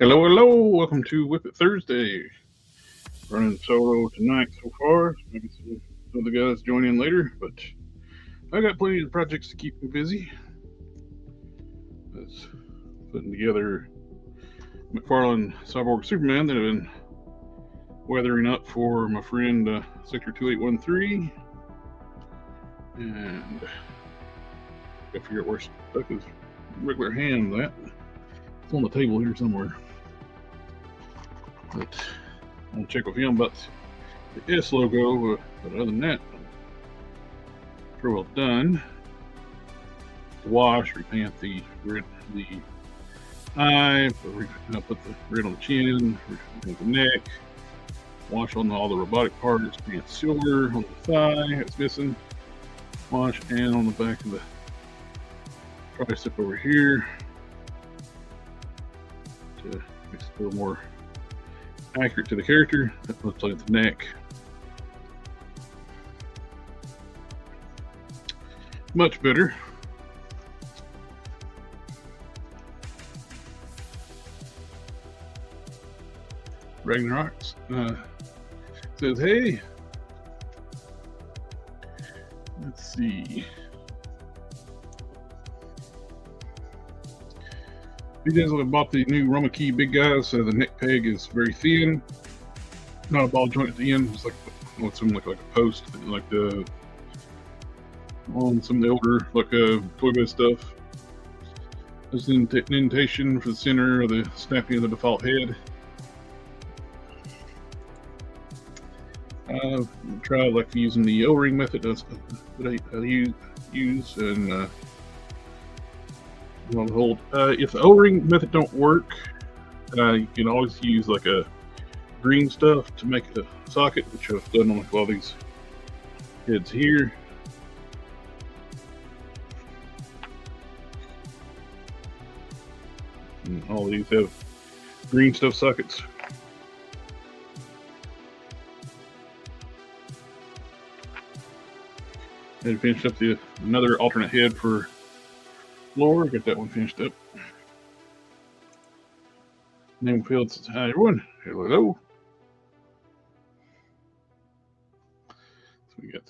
Hello, hello. Welcome to WIP IT Thursday. Running solo tonight so far. Maybe some other guys join in later, but I got plenty of projects to keep me busy. That's putting together McFarlane Cyborg Superman that I've been weathering up for my friend Sector 2813. And I gotta figure out where stuck his regular hand at. It's on the table here somewhere. But I'll check with him about the S logo, but other than that, pretty well done. Wash, repaint the eye, put the red on the chin, repaint the neck, wash on all the robotic parts, paint silver on the thigh, that's missing, wash, and on the back of the tricep over here to make it a little more accurate to the character. That looks like the neck. Much better. Ragnarok says, hey, let's see. If you guys have bought the new Roma Key big guys, so the neck peg is very thin, not a ball joint at the end. It's like what's like a post, like the on some of the older Toy Biz stuff. There's an indentation for the center of the snapping of the default head. I've tried using the O-ring method that I use and hold. If the O-ring method don't work, you can always use like a green stuff to make a socket, which I've done on all these heads here. And all these have green stuff sockets. And finished up another alternate head for floor. Get that one finished up. Name field says, hi everyone. Hello. So we got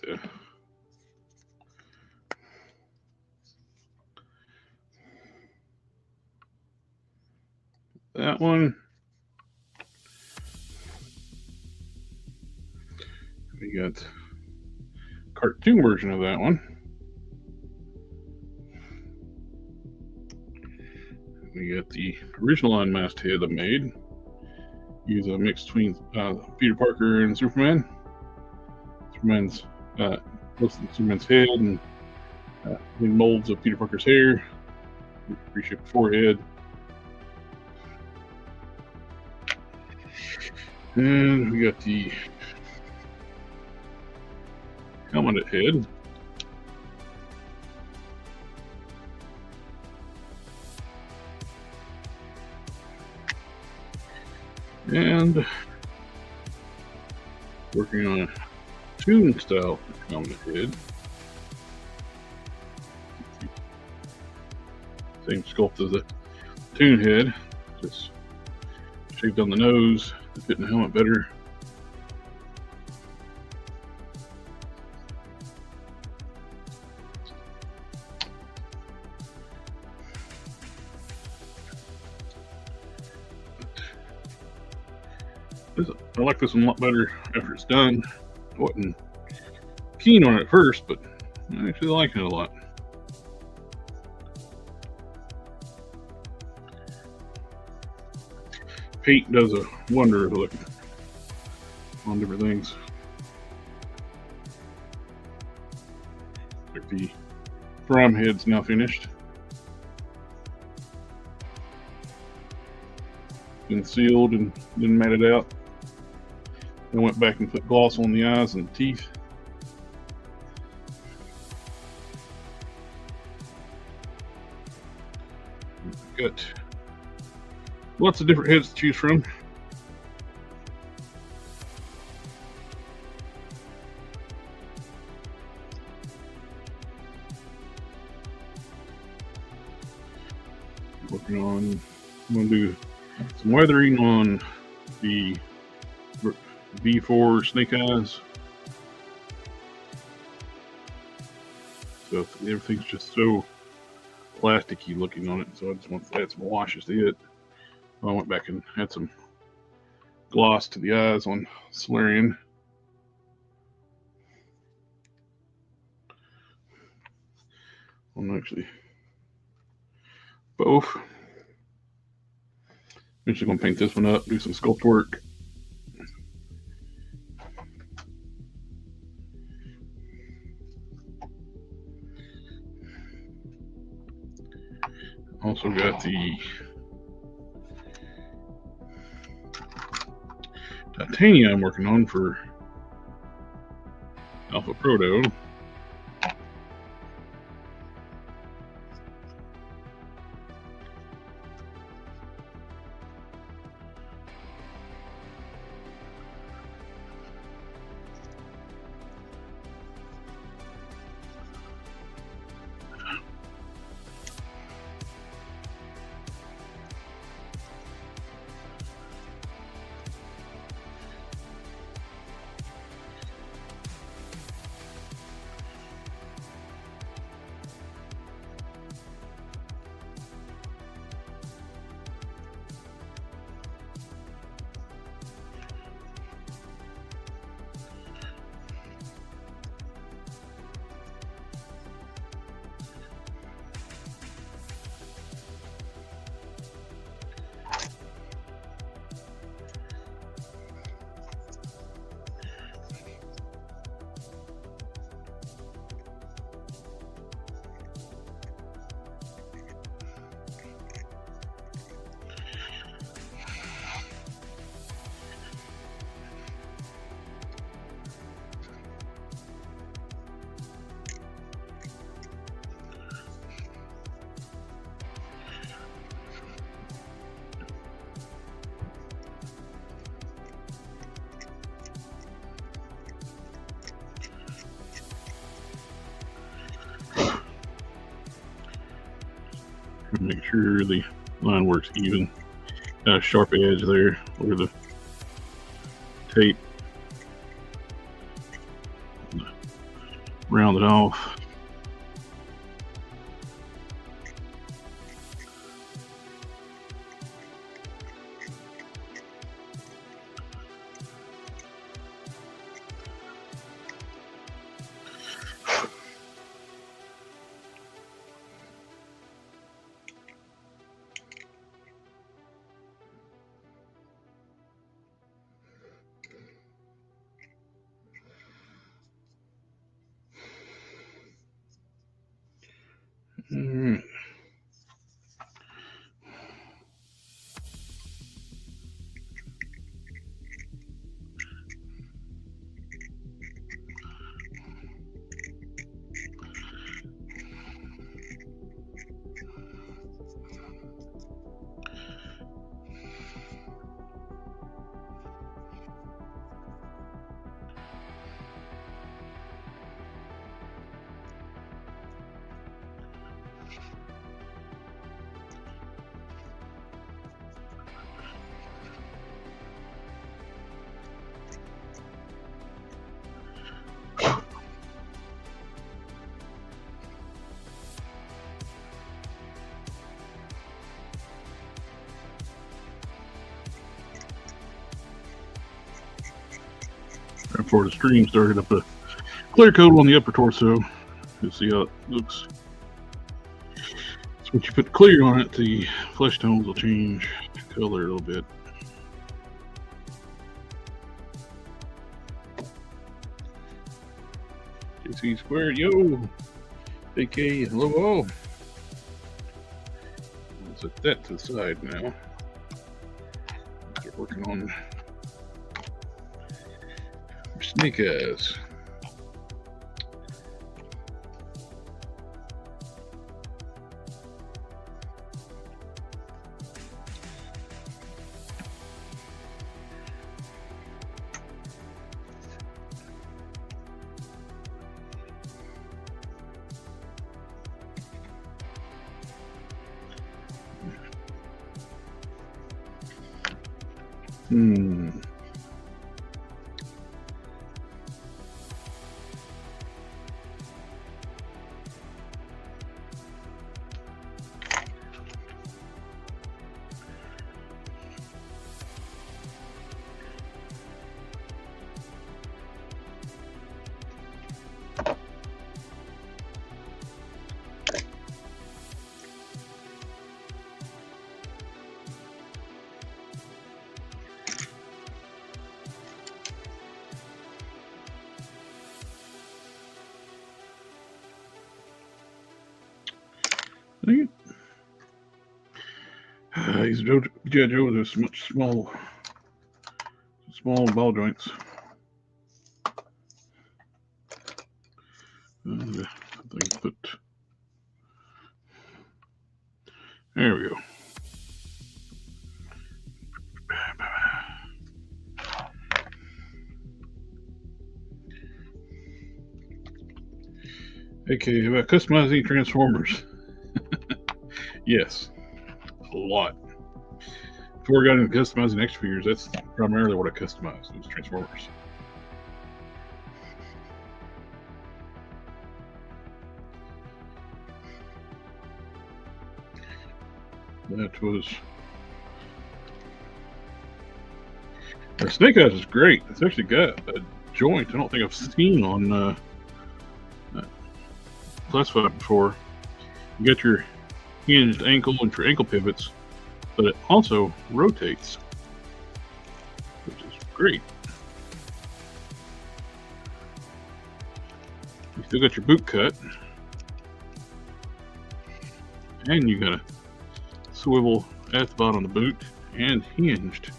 that one. We got cartoon version of that one. We got the original unmasked head I made. Use a mix between Peter Parker and Superman. Superman's Superman's head and molds of Peter Parker's hair. Reshaped forehead. And we got the helmeted head. And working on a toon style helmet head. Same sculpt as the toon head, just shaped on the nose to fit in the helmet better. I like this one a lot better after it's done. I wasn't keen on it at first, but I actually like it a lot. Paint does a wonder of looking on different things. Like the prime head's now finished. Been sealed and then matted out. I went back and put gloss on the eyes and teeth. Got lots of different heads to choose from. Working on, I'm going to do Some weathering on the V4 snake eyes. So everything's just so plasticky looking on it. So I just want to add some washes to it. I went back and had some gloss to the eyes on Solarian. I'm actually both. I'm just going to paint this one up, do some sculpt work. Also got the titanium I'm working on for Alpha Proto. Make sure the line works even. Got a sharp edge there where the tape. Round it off. Alright. Right before the stream started, up a clear coat on the upper torso. You'll see how it looks. So once you put clear on it, the flesh tones will change color a little bit. JC squared, yo! AK, hello all! Let's set that to the side now. Start working on snake eyes. Hmm. Dang it. These G.I. Joes are much small ball joints. There we go. Okay, about customizing transformers. Yes, a lot. Before I got into customizing extra figures, that's primarily what I customized, was transformers. That was... The Snake Eyes is great. It's actually got a joint I don't think I've seen on Classified before. You got your hinged ankle and your ankle pivots, but it also rotates, which is great. You still got your boot cut, and you got a swivel at the bottom of the boot and hinged,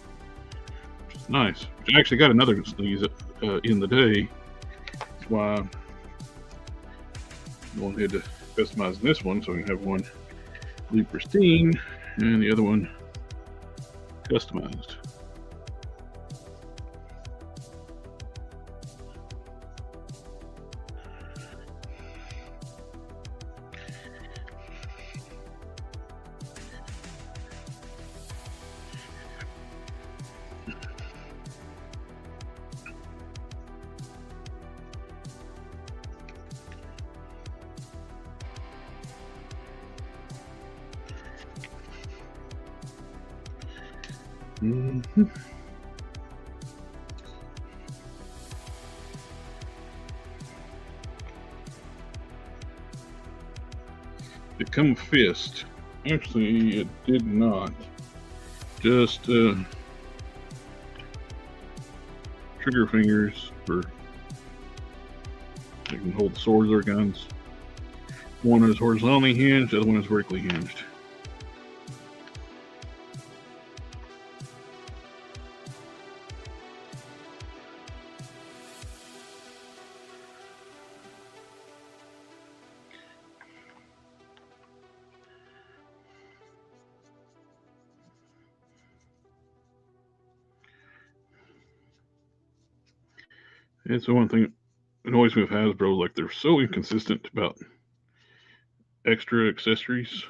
which is nice. I actually got another of these in the day. That's why I'm going ahead to customize this one, so we can have one leave pristine and the other one customized. Mm-hmm. It come fist. Actually, it did not. Just trigger fingers for you can hold the swords or guns. One is horizontally hinged, the other one is vertically hinged. It's the one thing that annoys me with Hasbro, like they're so inconsistent about extra accessories.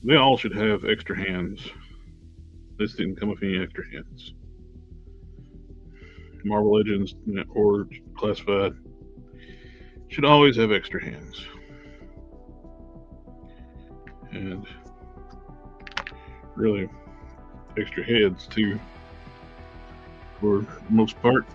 They all should have extra hands. This didn't come with any extra hands. Marvel Legends or Classified should always have extra hands. And really extra heads too, for the most part.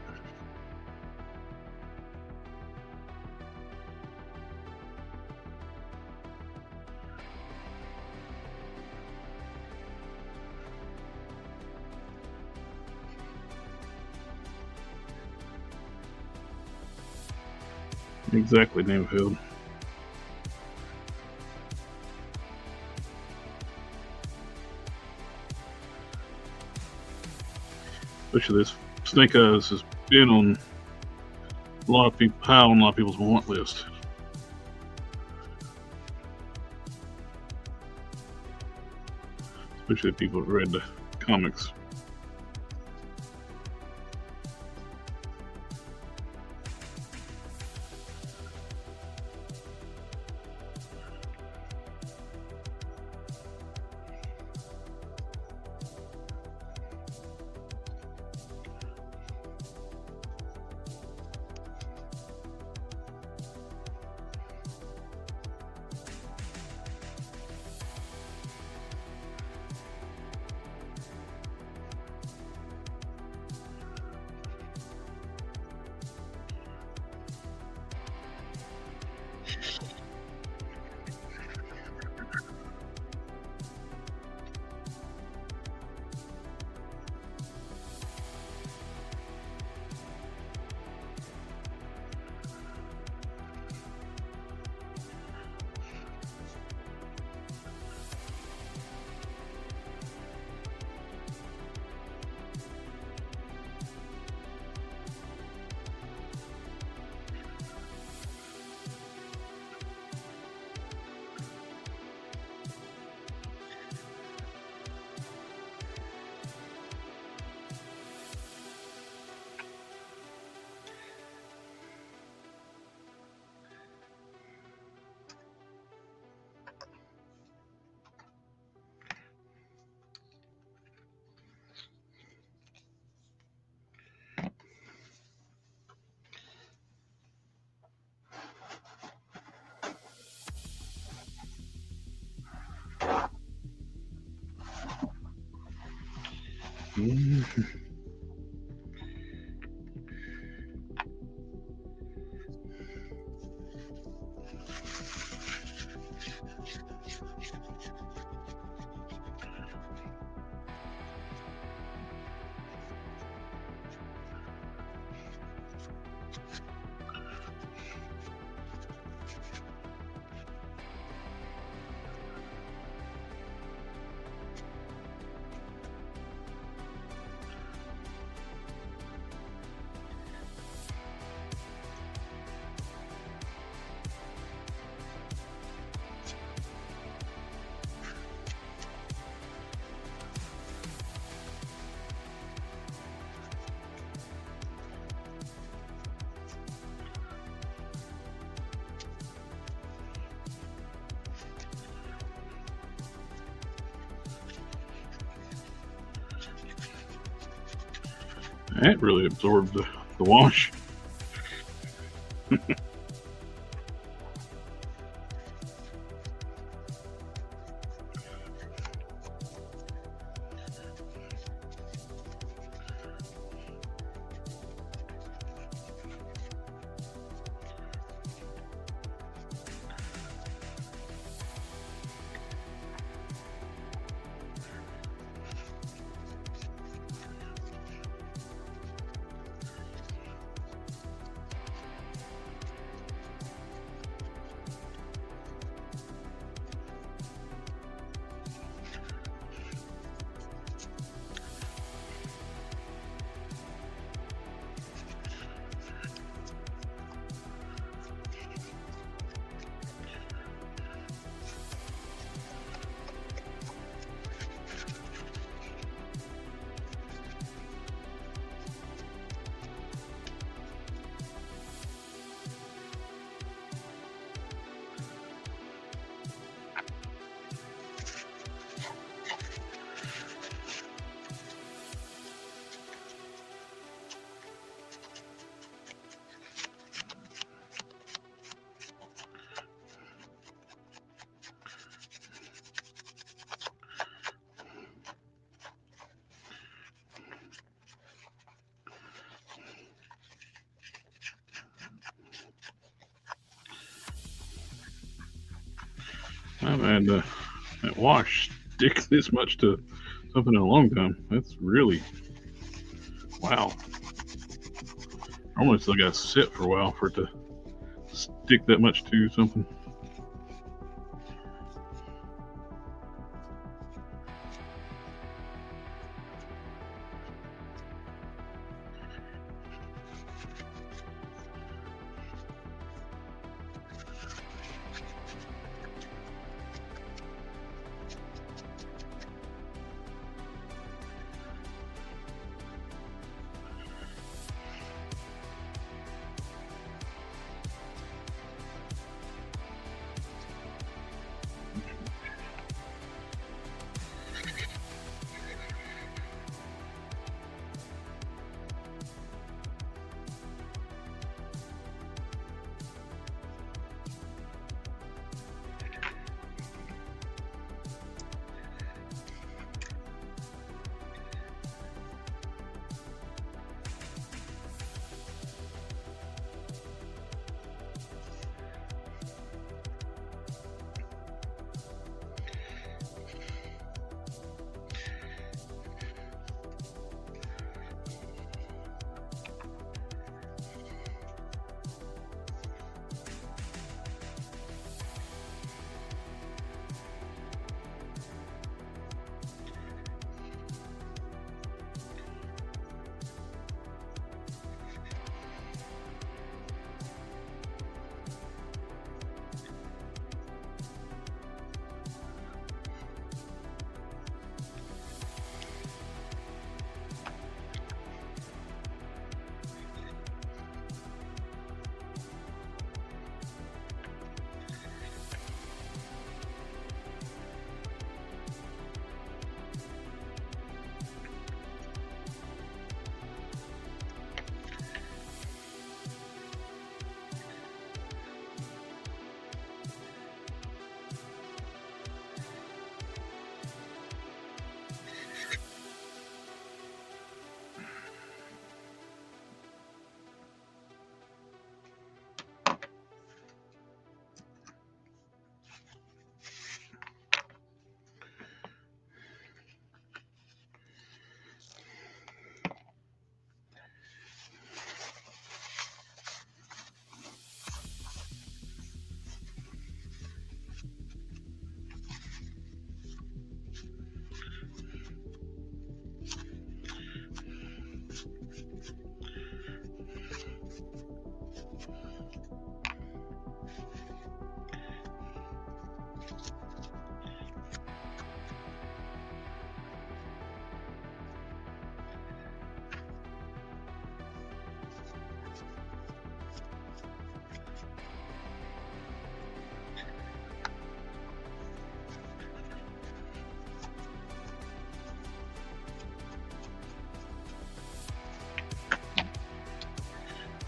Exactly, Namefield. Especially this Snake Eyes has been on a lot of people, high on a lot of people's want list. Especially people that read the comics. That really absorbed the wash. I've had that wash stick this much to something in a long time. That's really, wow. Almost like I sit for a while for it to stick that much to something.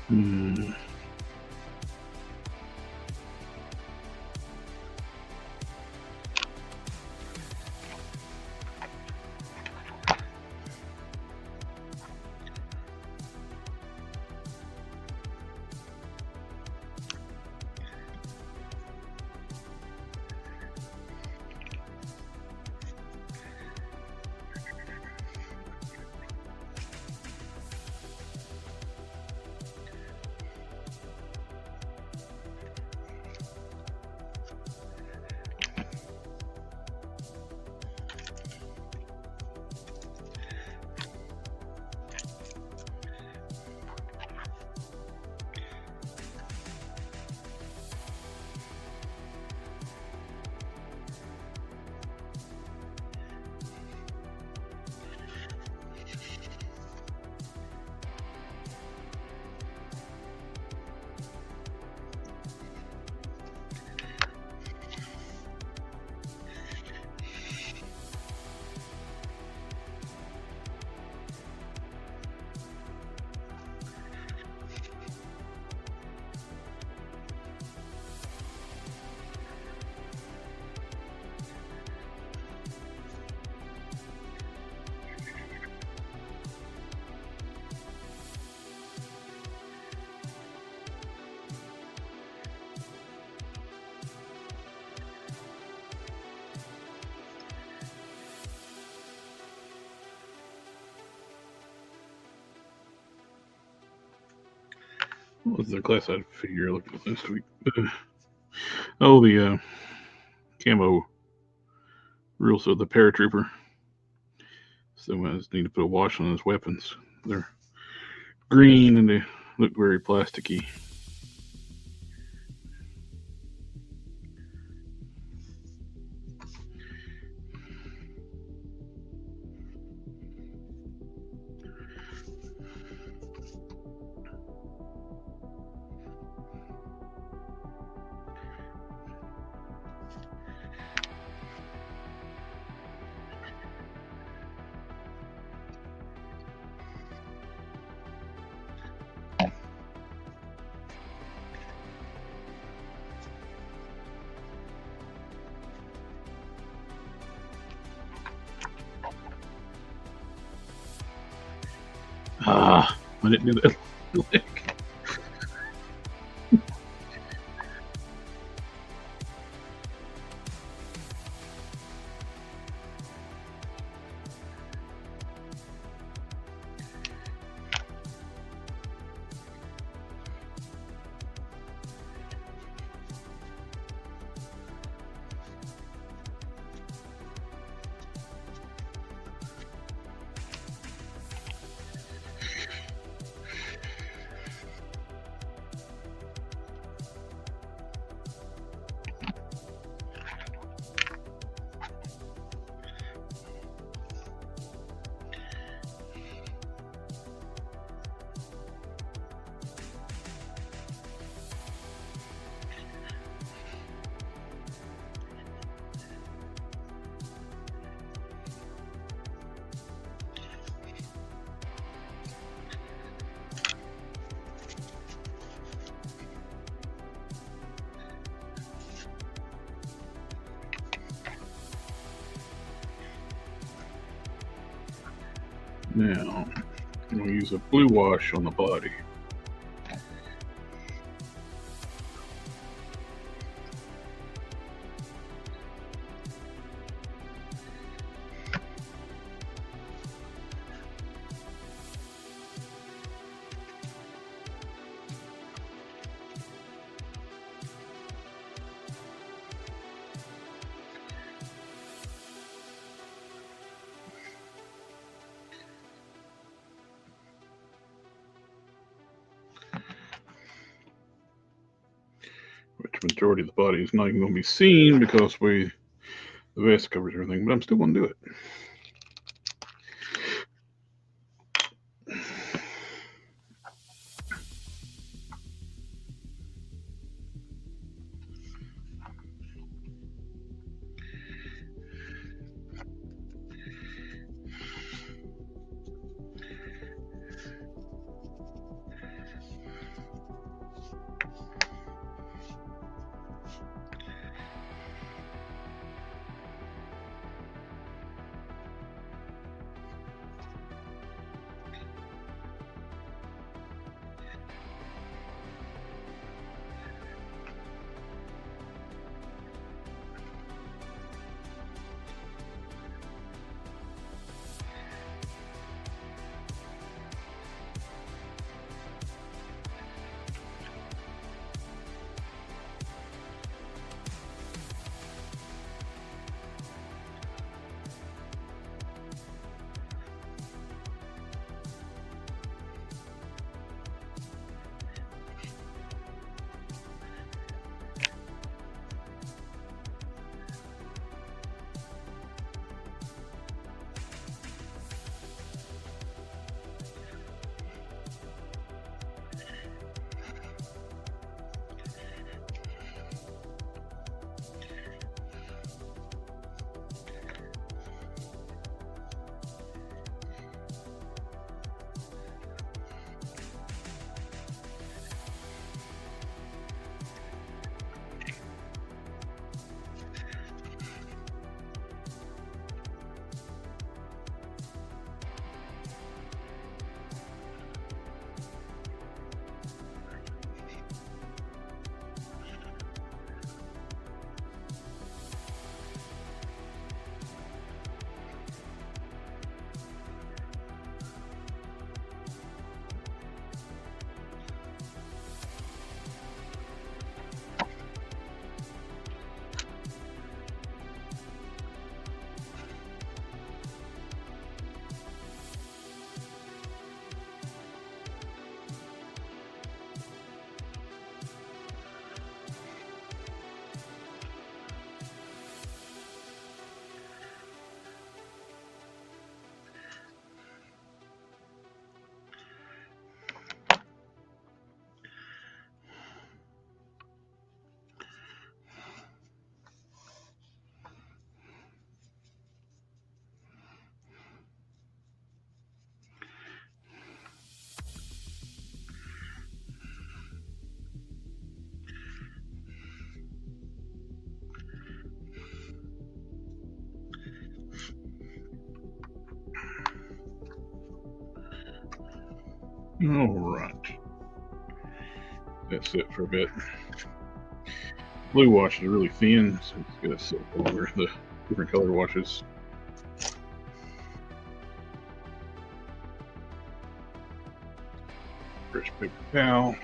Hmm. What was the class I figure looking at this week? Oh, the camo rules of the paratrooper. So I just need to put a wash on his weapons. They're green and they look very plasticky. Ah, I didn't do that. Now, I'm going to use a blue wash on the body. Which majority of the body is not even going to be seen because the vest covers everything, but I'm still going to do it. Alright. That's it for a bit. Blue wash is really thin, so it's gonna sit over the different color washes. Fresh paper towel.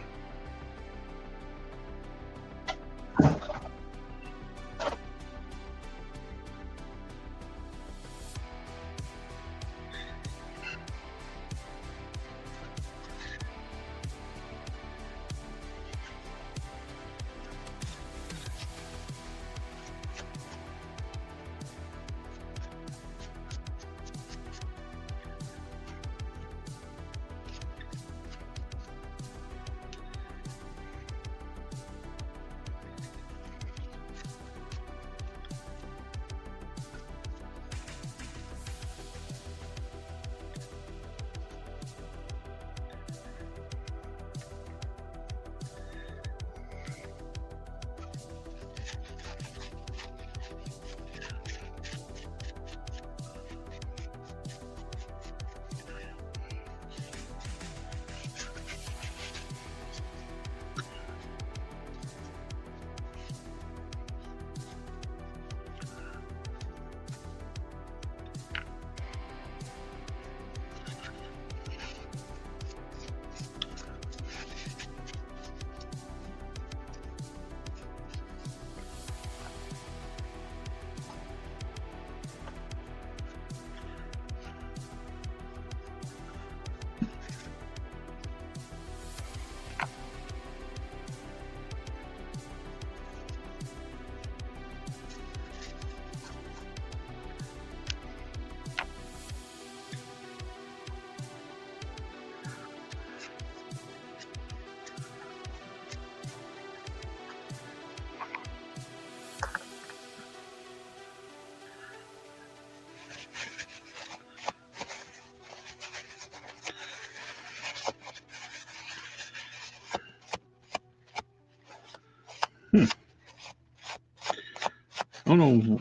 I don't know.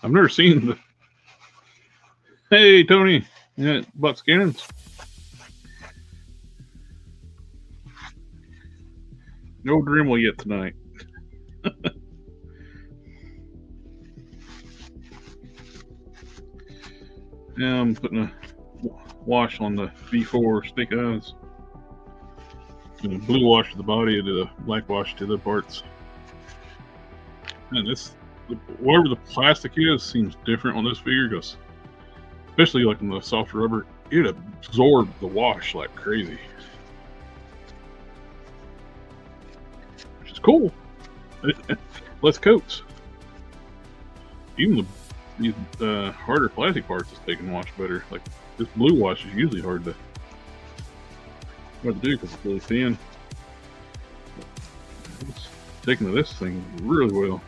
I've never seen the. Hey, Tony. Yeah, butt cannons. No Dremel yet tonight. Yeah, I'm putting a wash on the V4 stick eyes. And a blue wash to the body, and a black wash to the parts. And this, whatever the plastic is, seems different on this figure because, especially like on the soft rubber, it absorbed the wash like crazy, which is cool. Less coats. Even these harder plastic parts is taking wash better. Like this blue wash is usually hard to do because it's really thin. It's taking to this thing really well.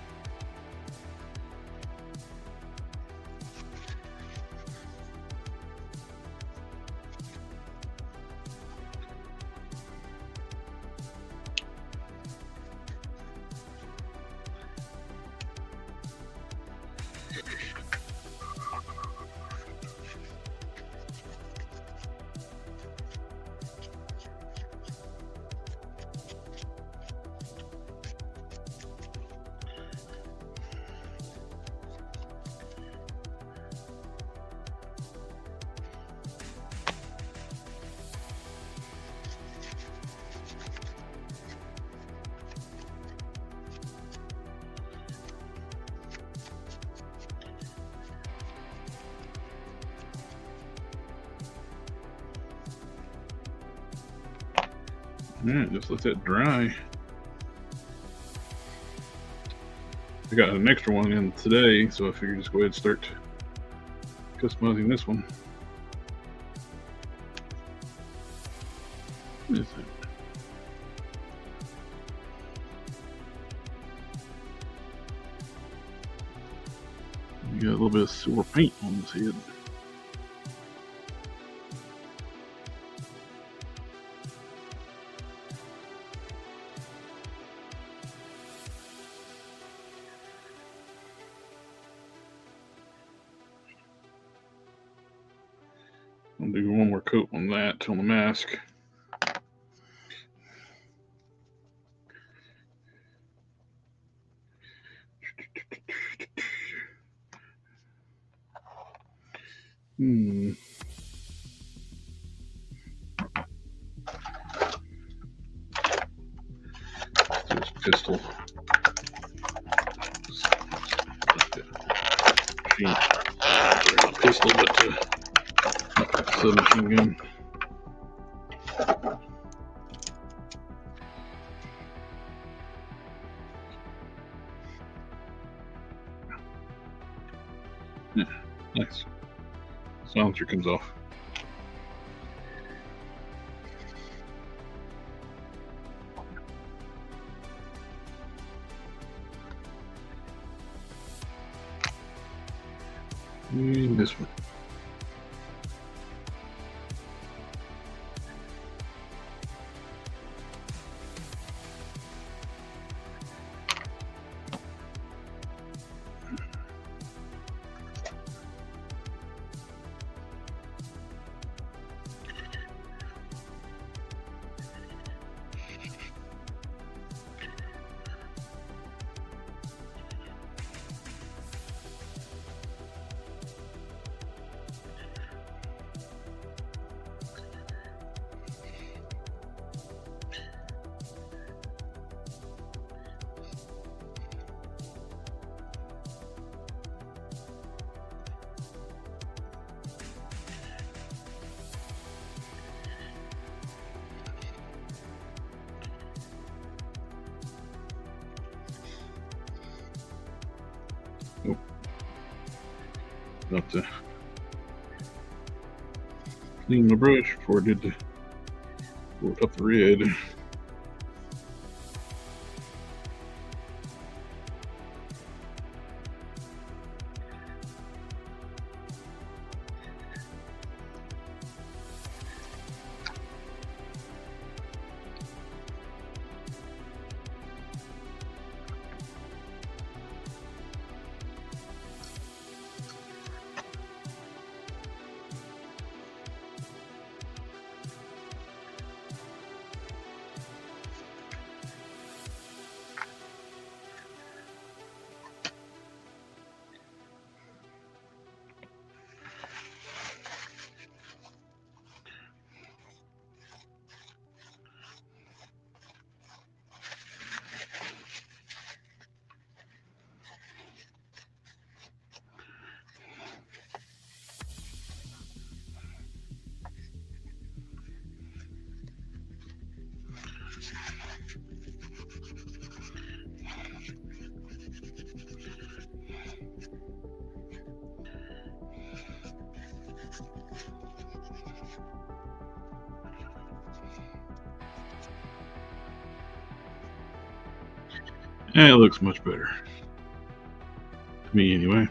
Yeah, just let that dry. I got an extra one in today, so I figured just go ahead and start customizing this one. What is it? You got a little bit of silver paint on his head. I'll do one more coat on that on the mask. Hmm. This pistol. Not pistol, but submachine gun. Yeah, nice. Silencer comes off. And this one. Oh. About to clean my brush before I did the work up the red. It looks much better. To me, anyway.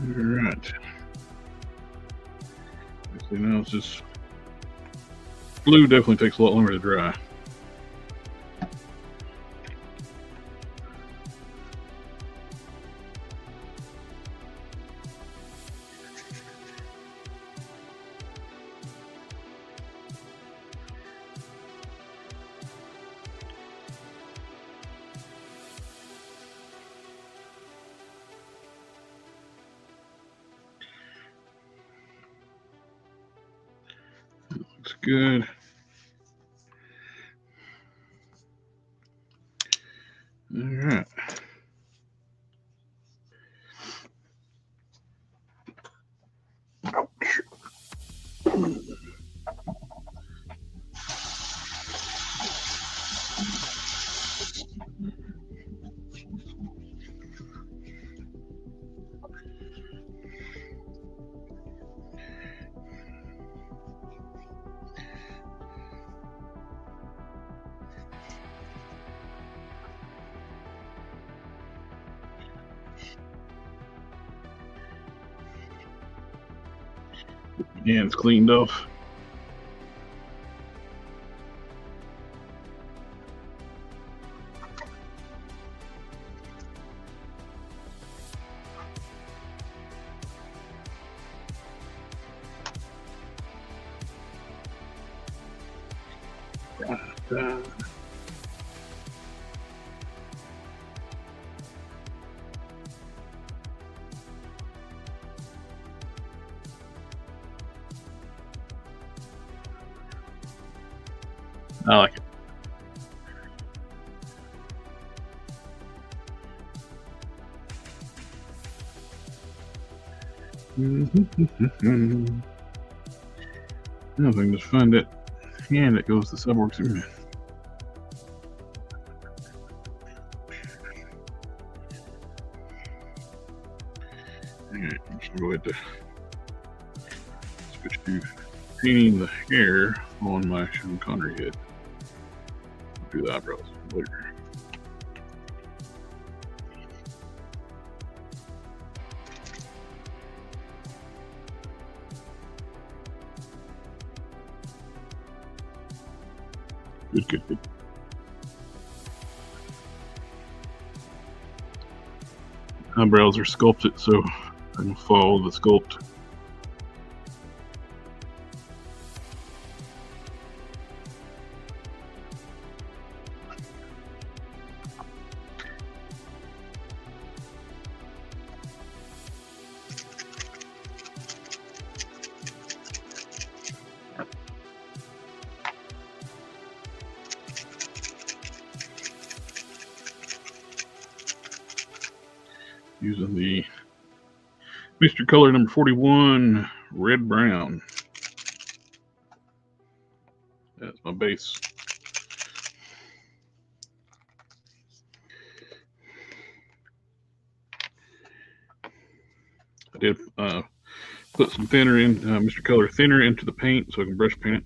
Alright. So now it's just glue definitely takes a lot longer to dry. good. All right. Ouch. Yeah, it's cleaned off. I like it. Now if I can just find that hand that goes to subworks in. Alright, I'm just gonna go ahead to switch to painting the hair on my Sean Connery head. I'll do the eyebrows later. Good. Eyebrows are sculpted, so I can follow the sculpt. Using the Mr. Color number 41, red brown. That's my base. I did put some thinner in, Mr. Color thinner into the paint so I can brush paint it.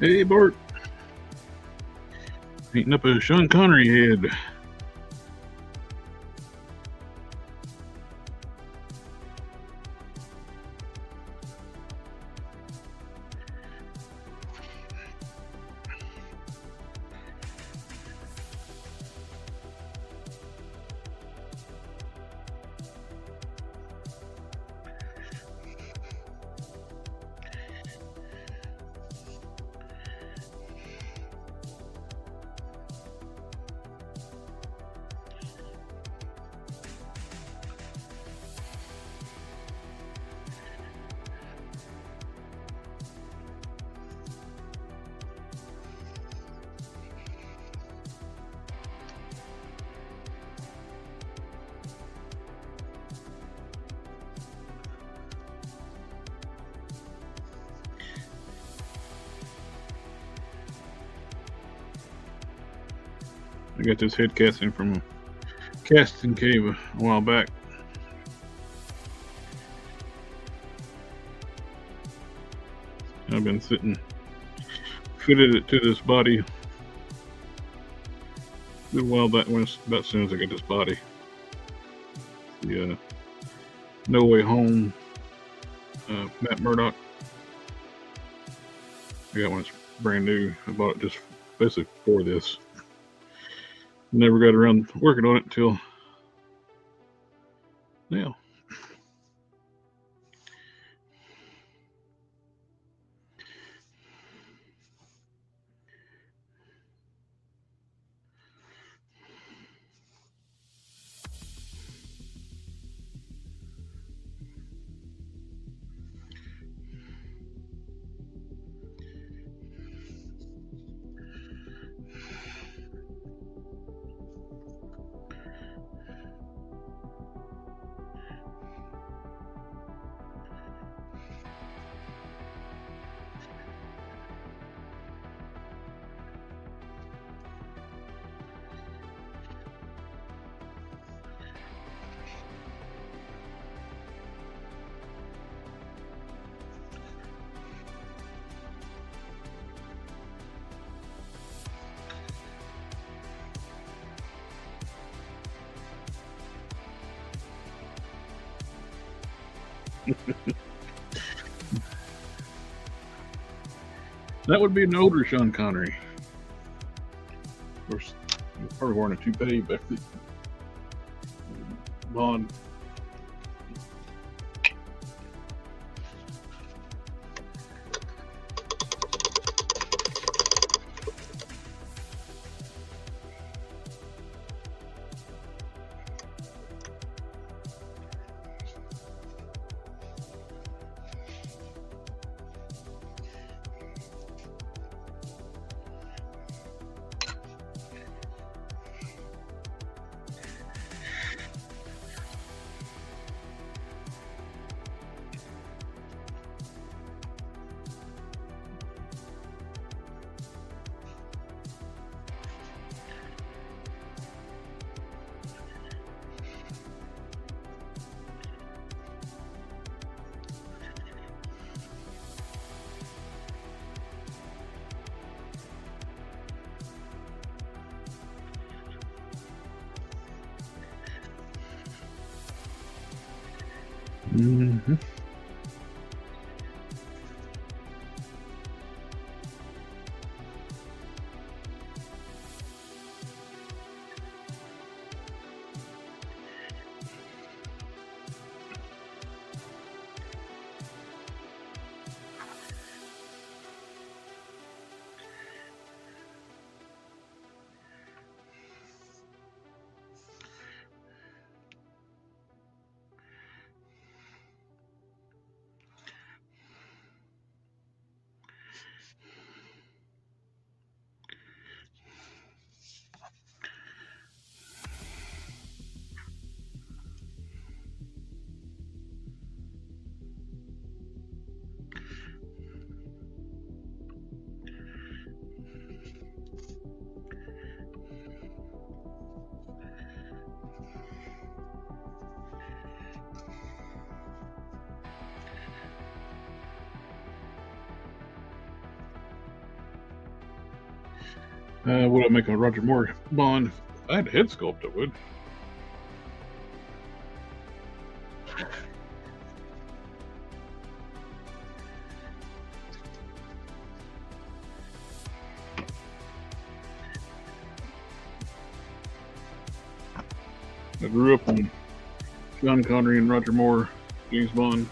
Hey, Bart. Painting up a Sean Connery head. I got this head casting from a casting cave a while back. I've been fitted it to this body a good while back, about as soon as I got this body. The No Way Home Matt Murdock. I got one that's brand new. I bought it just basically for this. Never got around working on it until now. That would be an older Sean Connery. Of course, he was probably wearing a toupee back then. Blonde. Mm-hmm. Would I make a Roger Moore bond? If I had a head sculpt, I would. I grew up on Sean Connery and Roger Moore, James Bond.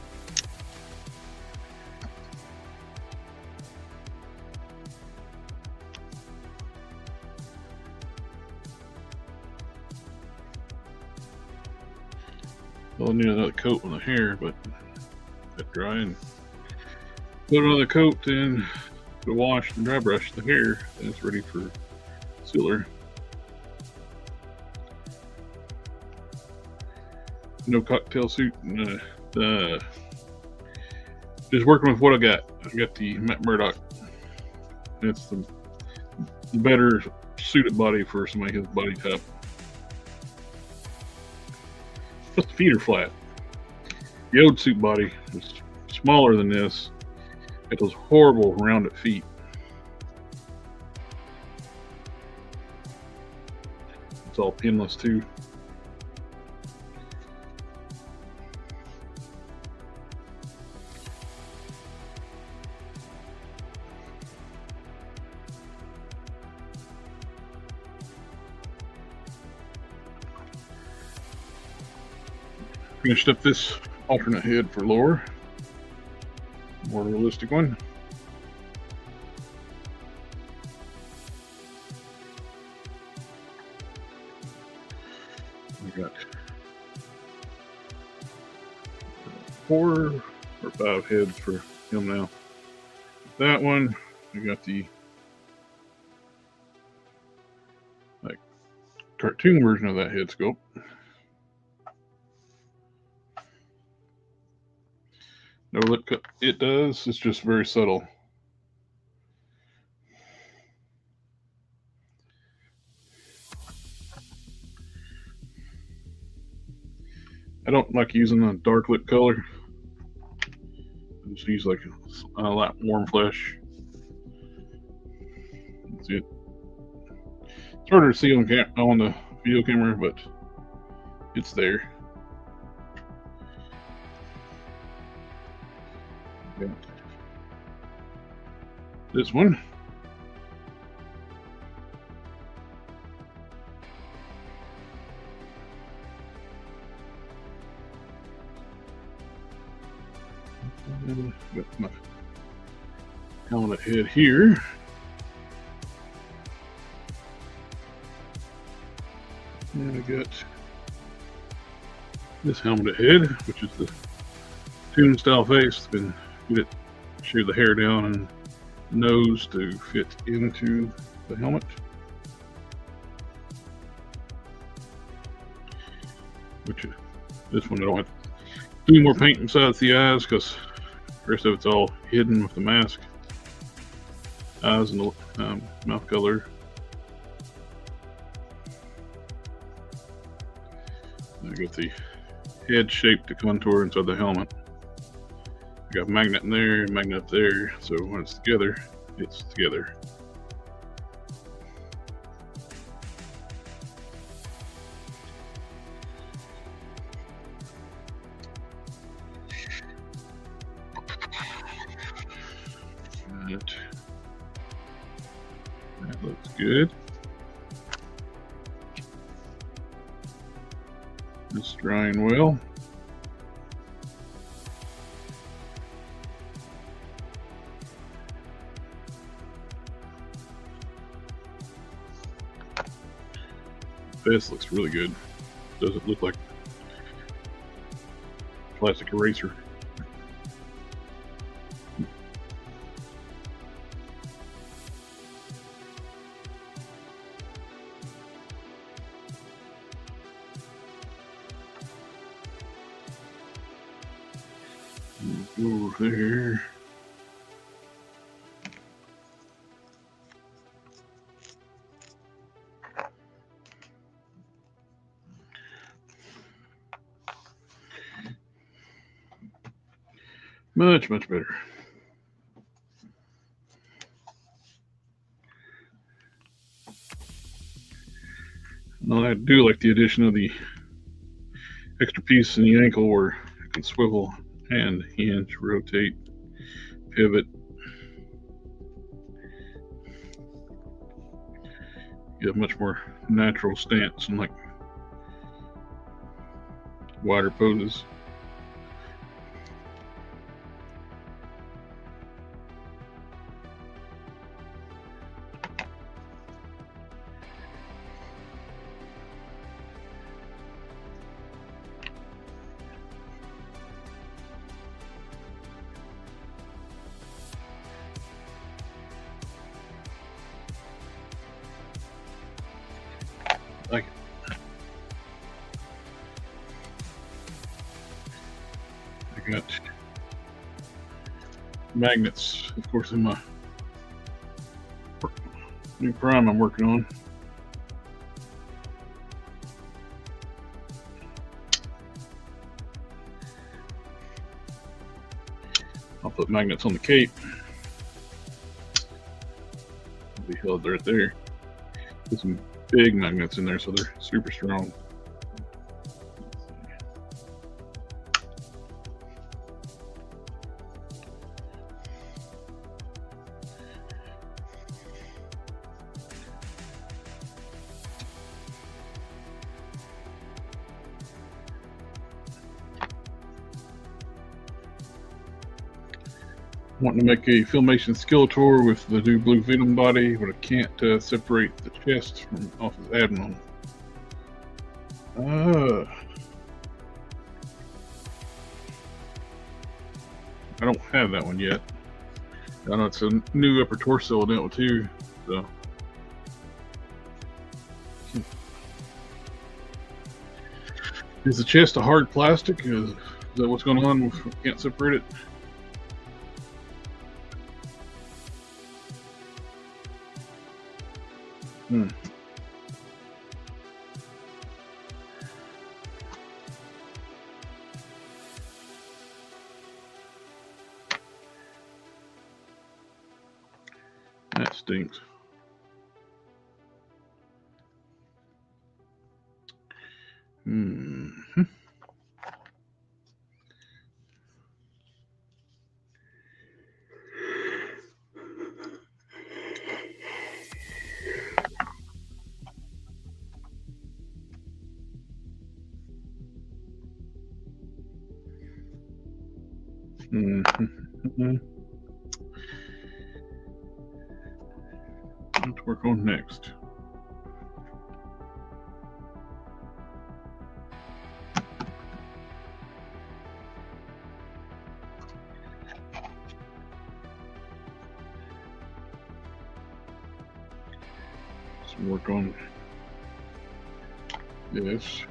Well, I need another coat on the hair, but let dry and put another coat in to wash and dry brush the hair, and it's ready for sealer. No cocktail suit. Just working with what I got. I got the Matt Murdock. It's the better suited body for somebody his body type. Plus the feet are flat. The old suit body was smaller than this. It was horrible rounded feet. It's all pinless too. Finished up this alternate head for lower, more realistic one. We got 4 or 5 heads for him now. That one, we got the like cartoon version of that head sculpt. No lip cut. It does. It's just very subtle. I don't like using a dark lip color. I just use like a light warm flesh. That's it. It's harder to see on the video camera, but it's there. Yeah. This one. Got my helmet head here. And I got this helmet head, which is the tune style face. Been get it, shear the hair down and nose to fit into the helmet. Which this one I don't have to do any more paint inside the eyes because the rest of it's all hidden with the mask. Eyes and the mouth color. I got the head shape to contour inside the helmet. I got a magnet in there, a magnet up there, so when it's together, it's together. That looks good. It's drying well. This looks really good. Doesn't look like plastic eraser. Go over there. Much better. Now I do like the addition of the extra piece in the ankle where it can swivel and hinge, rotate, pivot. Get a much more natural stance and like wider poses. Like it. I got magnets, of course, in my new prime I'm working on. I'll put magnets on the cape. They'll be held right there. Put some big magnets in there so they're super strong. Wanting to make a Filmation Skeletor with the new blue Venom body, but I can't separate the chest from off his abdomen. I don't have that one yet. I know it's a new upper torso in it too, so. Is the chest a hard plastic? Is that what's going on? Can't separate it? That stinks. What to work on next? Let's work on this.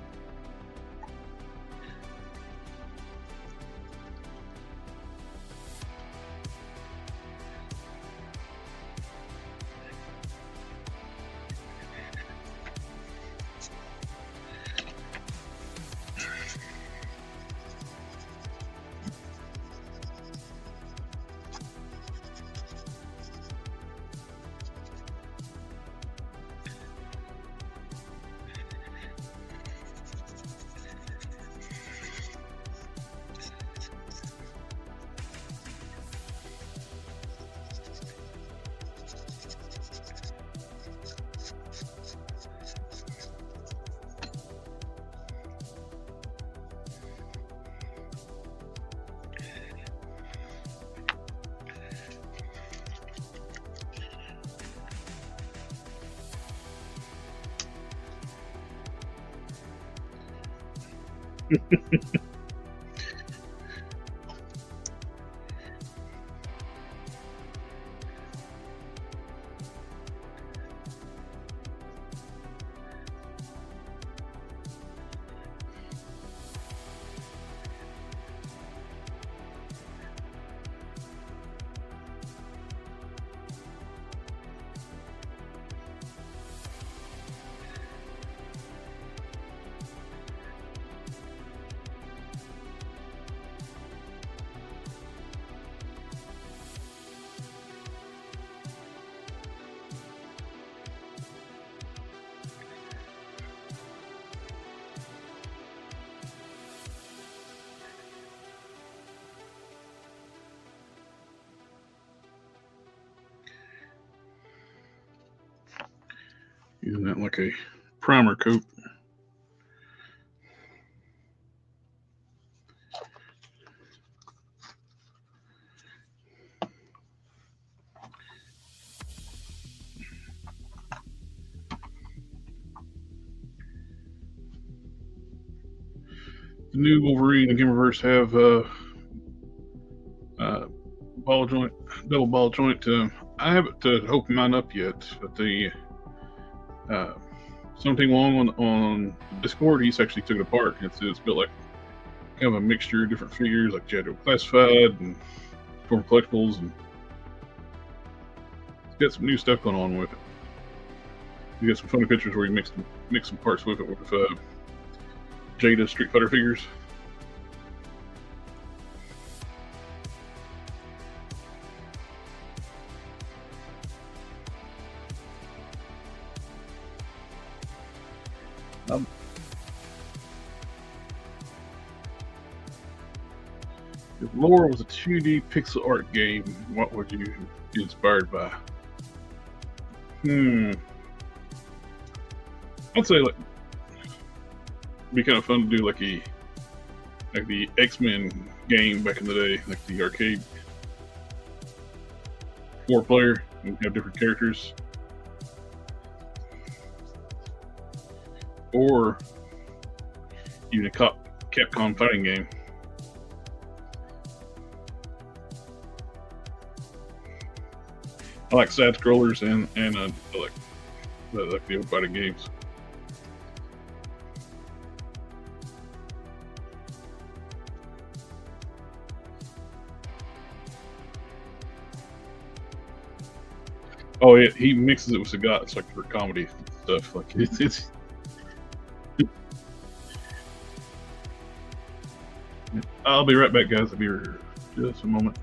Using that like a primer coat. The new Wolverine and Gimmerverse have ball joint, double ball joint. I haven't opened mine up yet, but the something long on Discord, he's actually took it apart. It's built like kind of a mixture of different figures, like Shadow Classified and Storm Collectibles, and it's got some new stuff going on with it. You got some funny pictures where you mix some parts with it with Jada Street Fighter figures. If lore was a 2D pixel art game, what would you be inspired by? I'd say like it'd be kind of fun to do like the X-Men game back in the day, like the arcade 4-player, and have different characters. Or even a Capcom fighting game. I like side scrollers and I like the old fighting games. Oh yeah, he mixes it with Sagat. It's like for comedy stuff. Like it's I'll be right back, guys. I'll be here just a moment.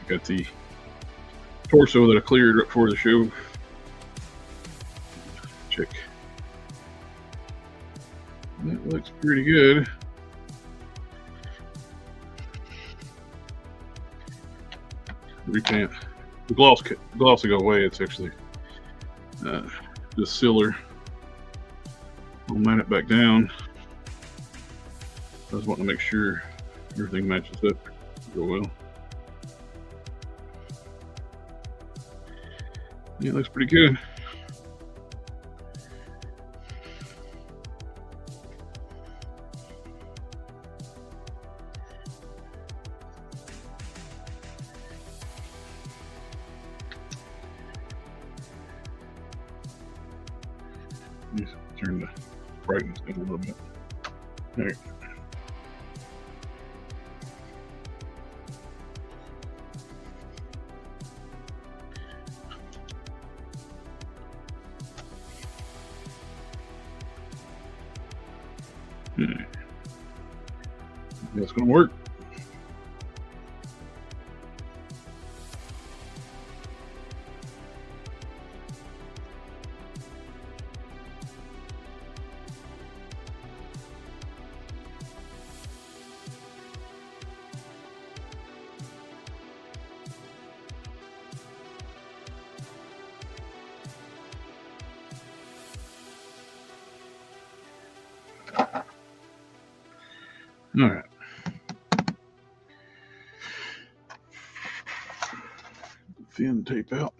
Got the torso that I cleared right before the show. Check. That looks pretty good. Repaint. The gloss will go away. It's actually just sealer. I'll mount it back down. I just want to make sure everything matches up real well. Yeah, it looks pretty good. Just turn the brightness down a little bit. There. That's going to work. All right. Thin tape out.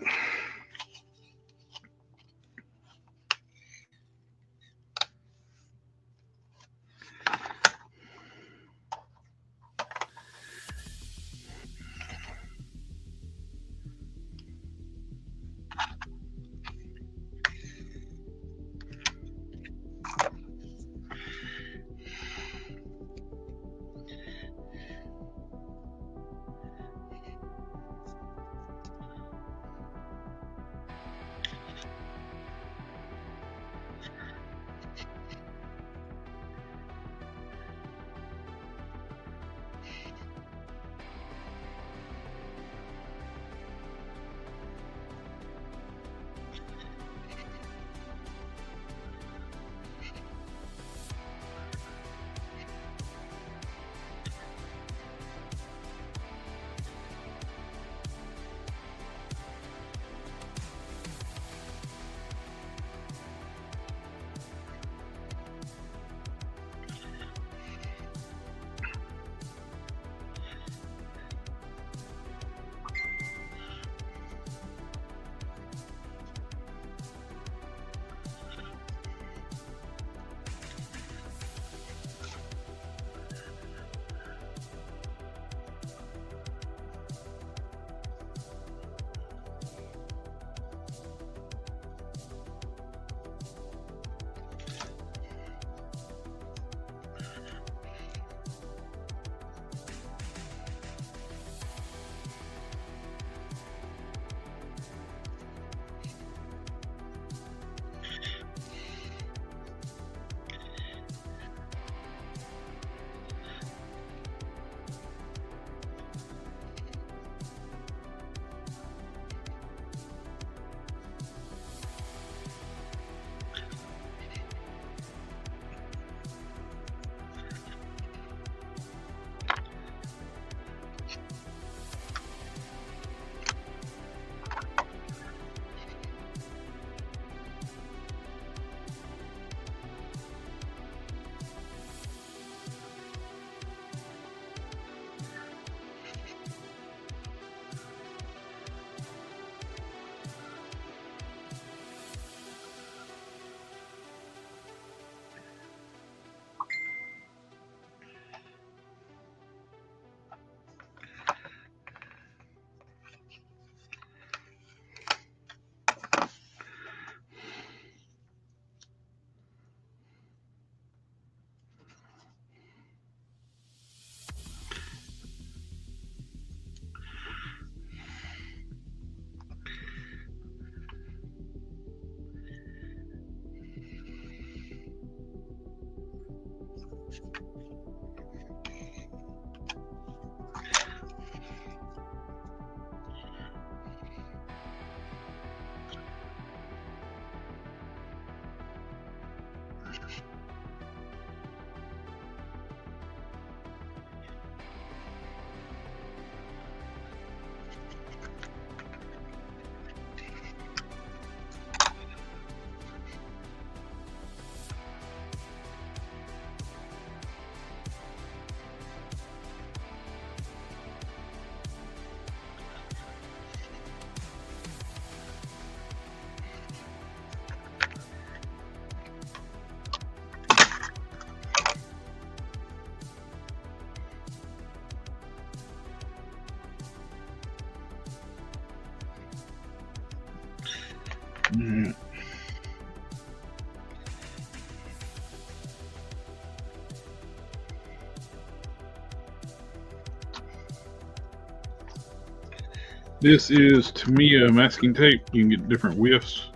This is Tamiya masking tape. You can get different widths.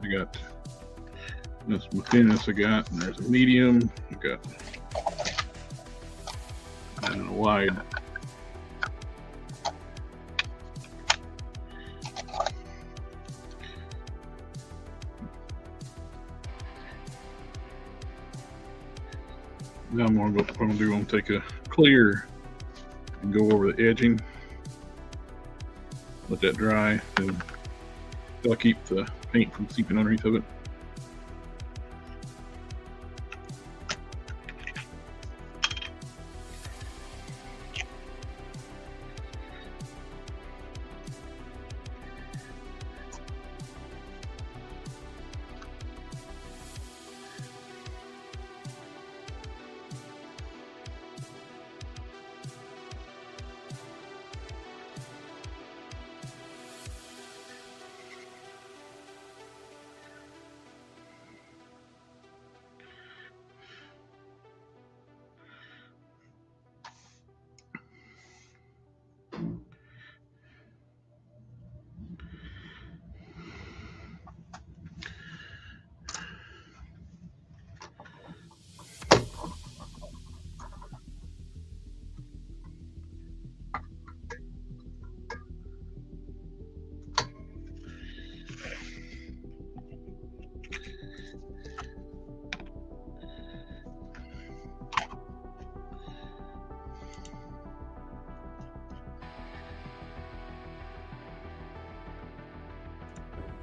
I got this my thinnest I got, and there's a medium. I got and a wide. Now I'm gonna go. What I'm gonna do, I'm gonna take a clear and go over the edging. Let that dry, and that'll keep the paint from seeping underneath of it.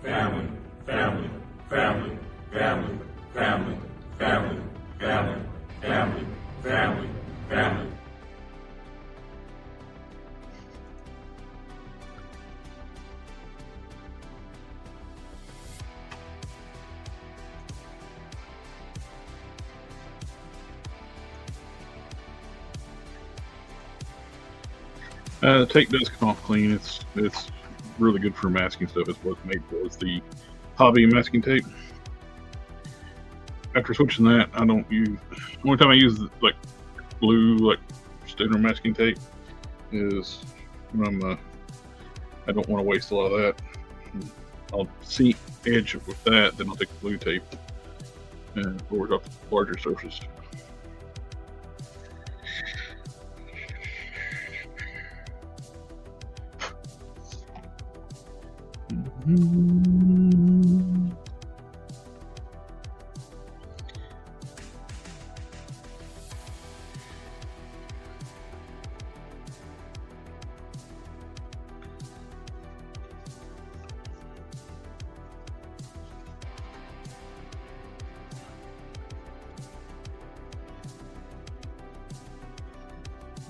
family, family, family, family, family, family, family, family, family, family. The tape does come off clean. It's really good for masking stuff. It's what it's made for. It's the hobby masking tape. After switching that, I don't use. The only time I use like blue, like standard masking tape, is when I don't want to waste a lot of that. I'll seam edge it with that, then I'll take the blue tape and forward up larger surfaces.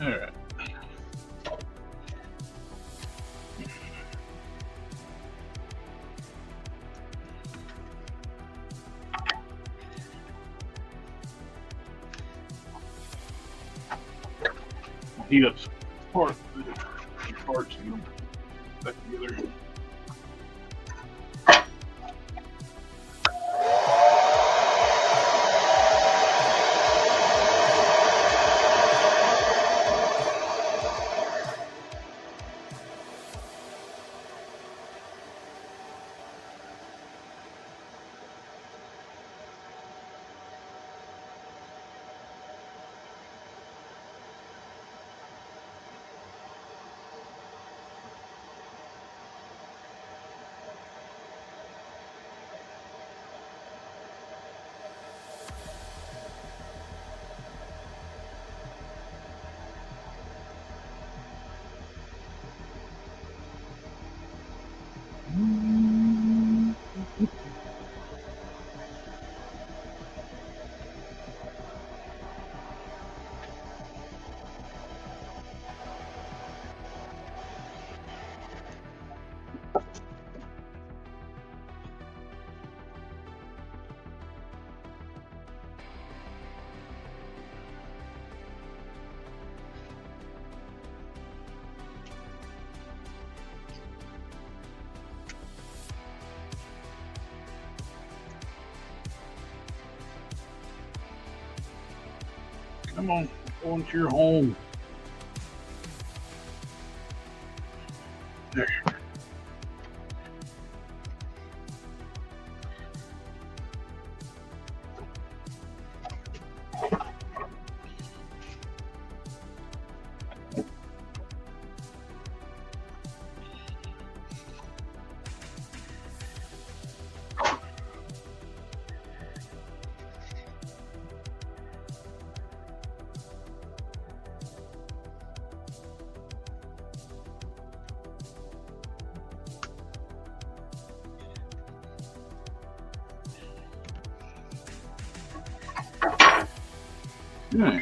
All right. Heat up parts and get them back together. Come on, go into your home. There. Okay.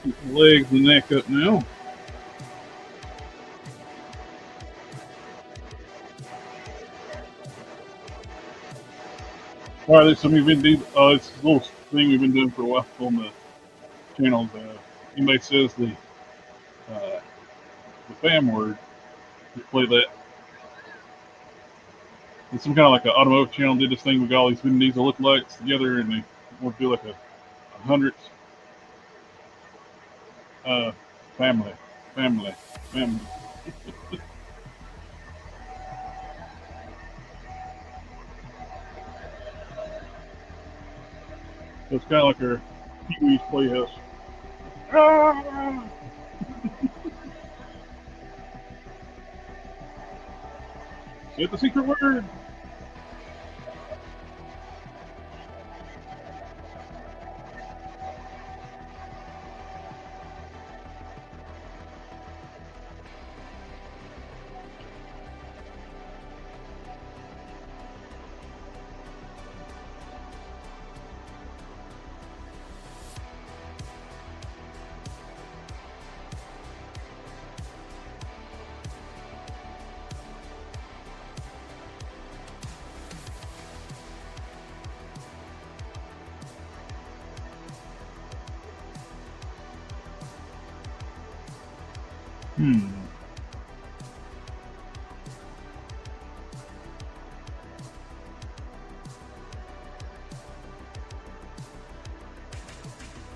Keep the legs and neck up now. All right, there's something we've been doing. It's a little thing we've been doing for a while on the channel. Anybody says the fam word, just play that. It's some kind of like an automotive channel did this thing. We got all these Vin Diesel lookalikes together, and they want to do like a hundreds. Family, family, family. It's kind of like our Pee-wee's Playhouse. Ah! Say the secret word.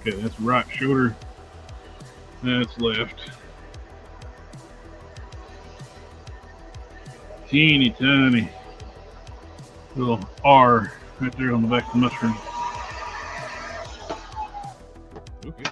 Okay, that's right shoulder. That's left. Teeny tiny little R right there on the back of the mushroom. Okay.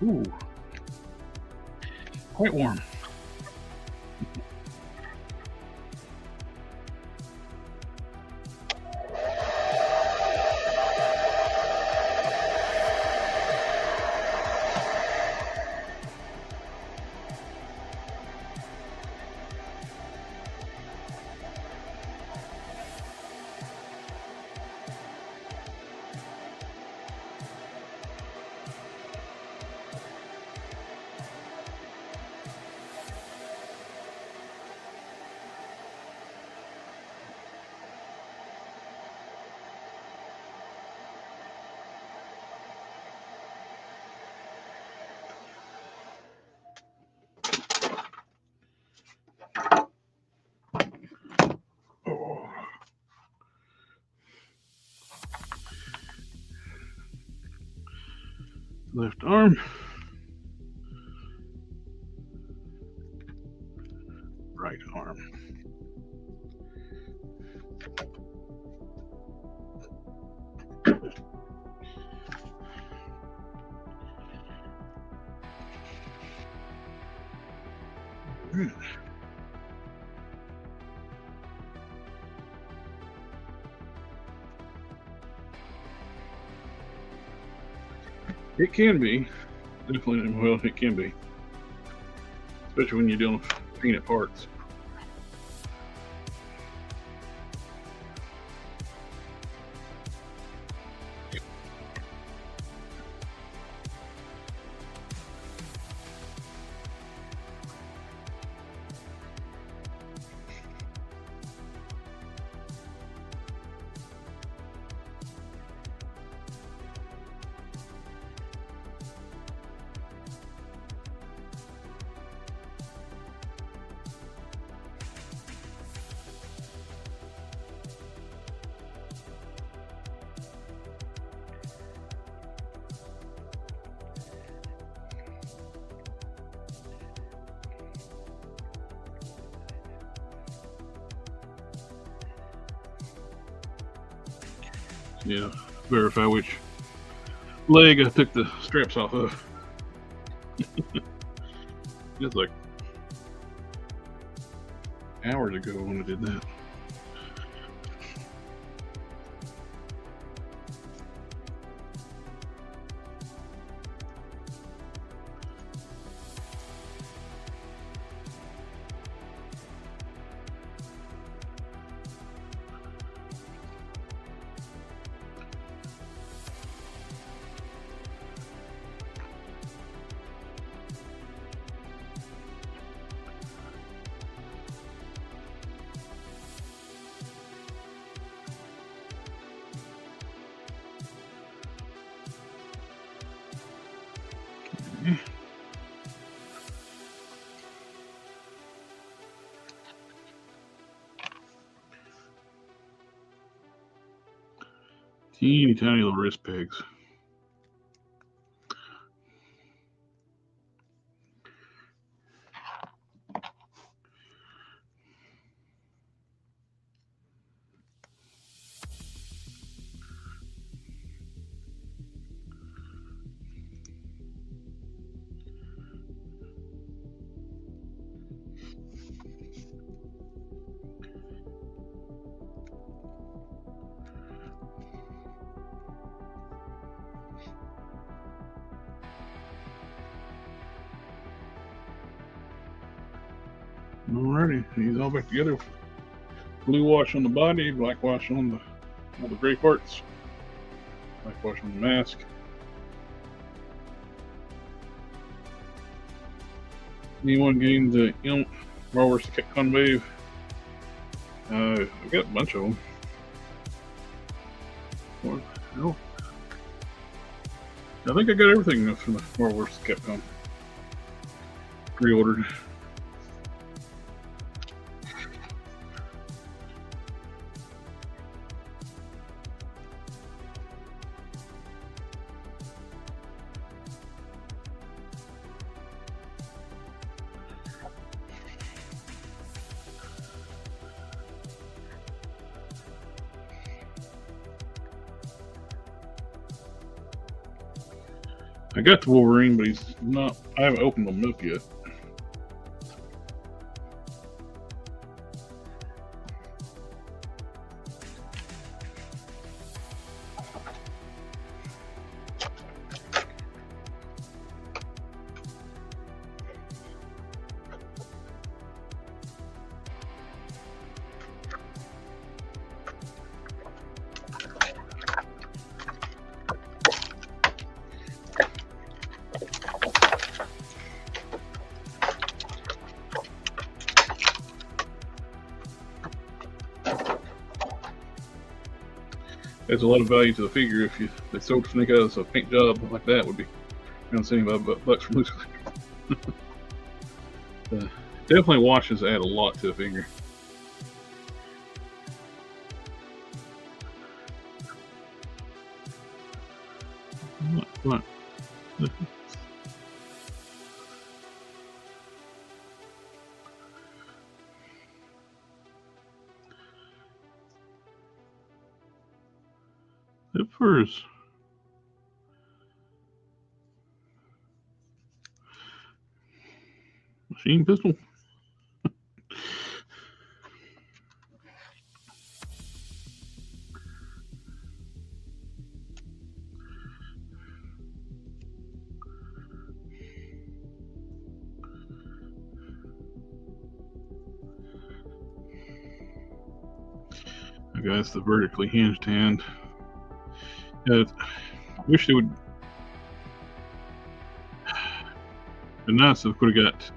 Ooh, quite warm. Oh. Left arm. Right arm. It can be. Definitely, well, it can be. Especially when you're dealing with painted parts. Yeah, verify which leg I took the straps off of. It's like hours ago when I did that. Teeny tiny little wrist pegs. Alrighty, these all back together. Blue wash on the body, black wash on all the gray parts, black wash on the mask. Anyone gained the imp Rawers Capcom wave? I've got a bunch of them. No. I think I got everything from the Rawers Capcom pre-ordered. I got the Wolverine, but he's not. I haven't opened the milk yet. There's a lot of value to the figure. If they sold Snake as a paint job like that, would be around $75 for loose. Definitely washes add a lot to the figure. What? At first, machine pistol. I guess the vertically hinged hand. I wish they would. It'd be nice if we could have got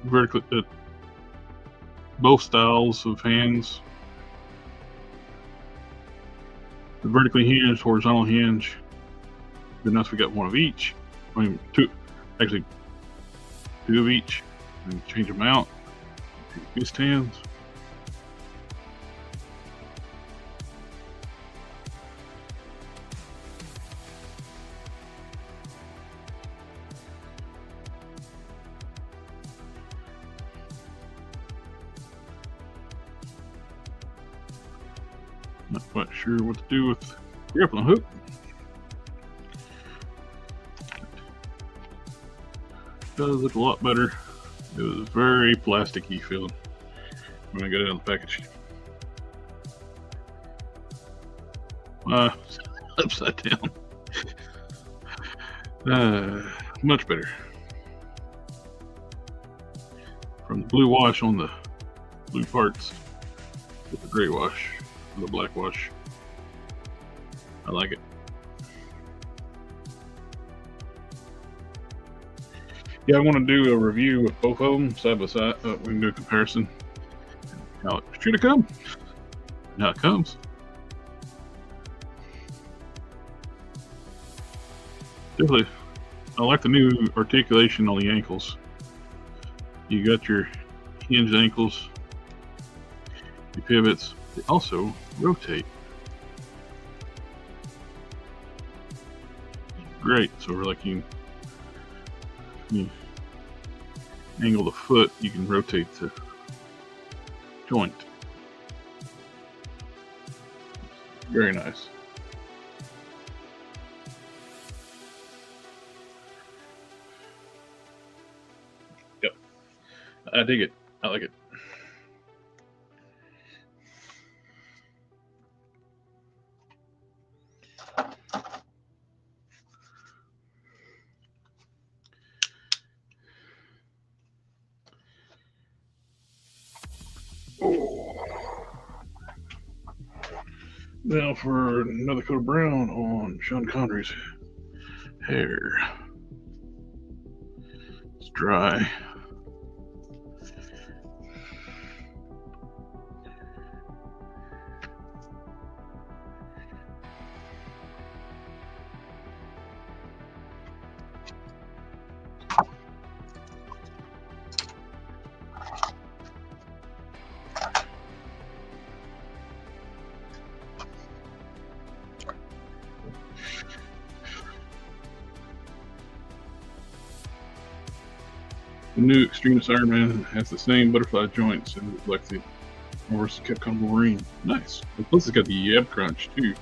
vertically both styles of hands. The vertically hinged, horizontal hinge. It'd be nice if we got one of each. I mean, two of each, and change them out. Fist hands. Not quite sure what to do with the grappling hook. It does look a lot better. It was very plasticky feeling when I got it out of the package. Upside down. Much better. From the blue wash on the blue parts with the gray wash. The black wash. I like it. Yeah, I want to do a review of both of them side by side. We can do a comparison. How it should have come. And how it comes. Definitely I like the new articulation on the ankles. You got your hinged ankles, your pivots. They also rotate. Great. So we're like you angle the foot, you can rotate the joint. Very nice. Yep. I dig it. I like it. Now for another coat of brown on Sean Connery's hair. It's dry. The new Extremist Iron Man has the same butterfly joints and like the Morris Capcom Wolverine. Nice. And plus it's got the ab crunch too.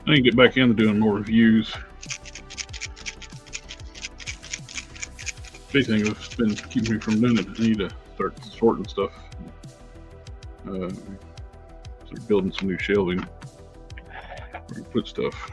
I need to get back into doing more reviews. Big thing that's been keeping me from doing it. I need to start sorting stuff. Start building some new shelving where I put stuff.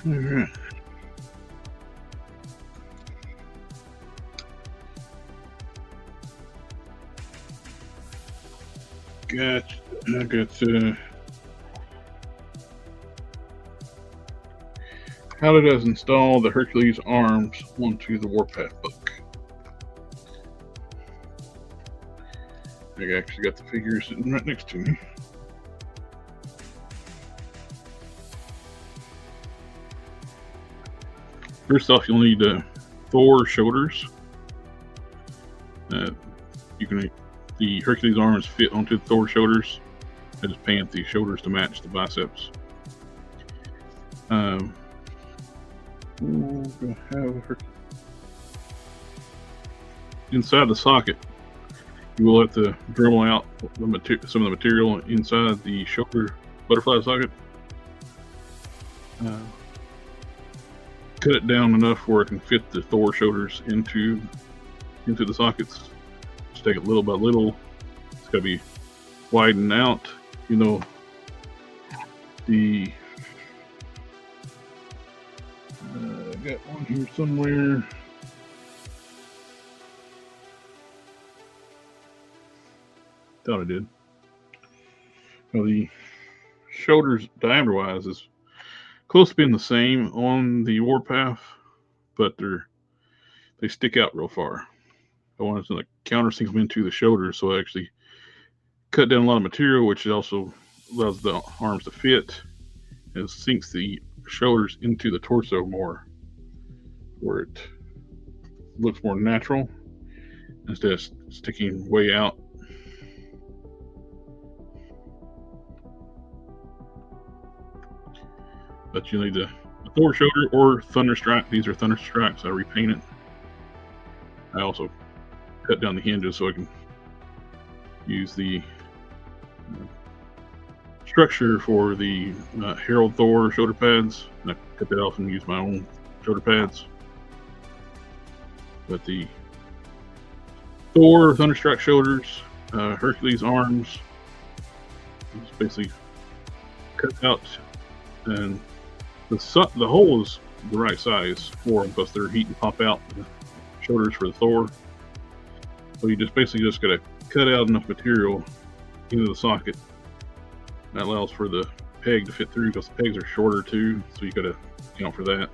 All right. I got how it does install the Hercules arms onto the Warpath book. I actually got the figure sitting right next to me. First off, you'll need Thor shoulders. The Hercules arms fit onto the Thor shoulders. I just paint the shoulders to match the biceps. Inside the socket, you will have to Dremel out some of the material inside the shoulder butterfly socket. Cut it down enough where it can fit the Thor shoulders into the sockets. Just take it little by little. It's got to be widened out. You know, I got one here somewhere. Thought I did. Well, the shoulders diameter-wise is close to being the same on the warpath, but they stick out real far. I wanted to countersink them into the shoulders, so I actually cut down a lot of material, which also allows the arms to fit and sinks the shoulders into the torso more, where it looks more natural instead of sticking way out. But you need the Thor shoulder or Thunderstrike. These are Thunderstrikes. I repainted. I also cut down the hinges so I can use the structure for the Herald Thor shoulder pads. And I cut that off and use my own shoulder pads. But the Thor Thunderstrike shoulders, Hercules arms, just basically cut out, and the hole is the right size for them because they're heat and pop out the shoulders for the Thor. So you just basically just gotta cut out enough material into the socket. That allows for the peg to fit through because the pegs are shorter too, so you gotta account for that.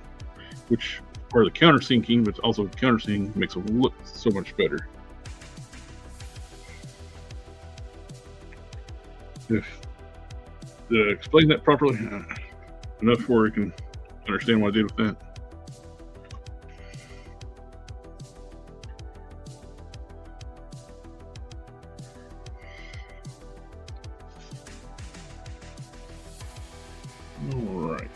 Which part of the countersinking, but also countersinking makes it look so much better. If explain that properly, enough where you can understand what I did with that. All right.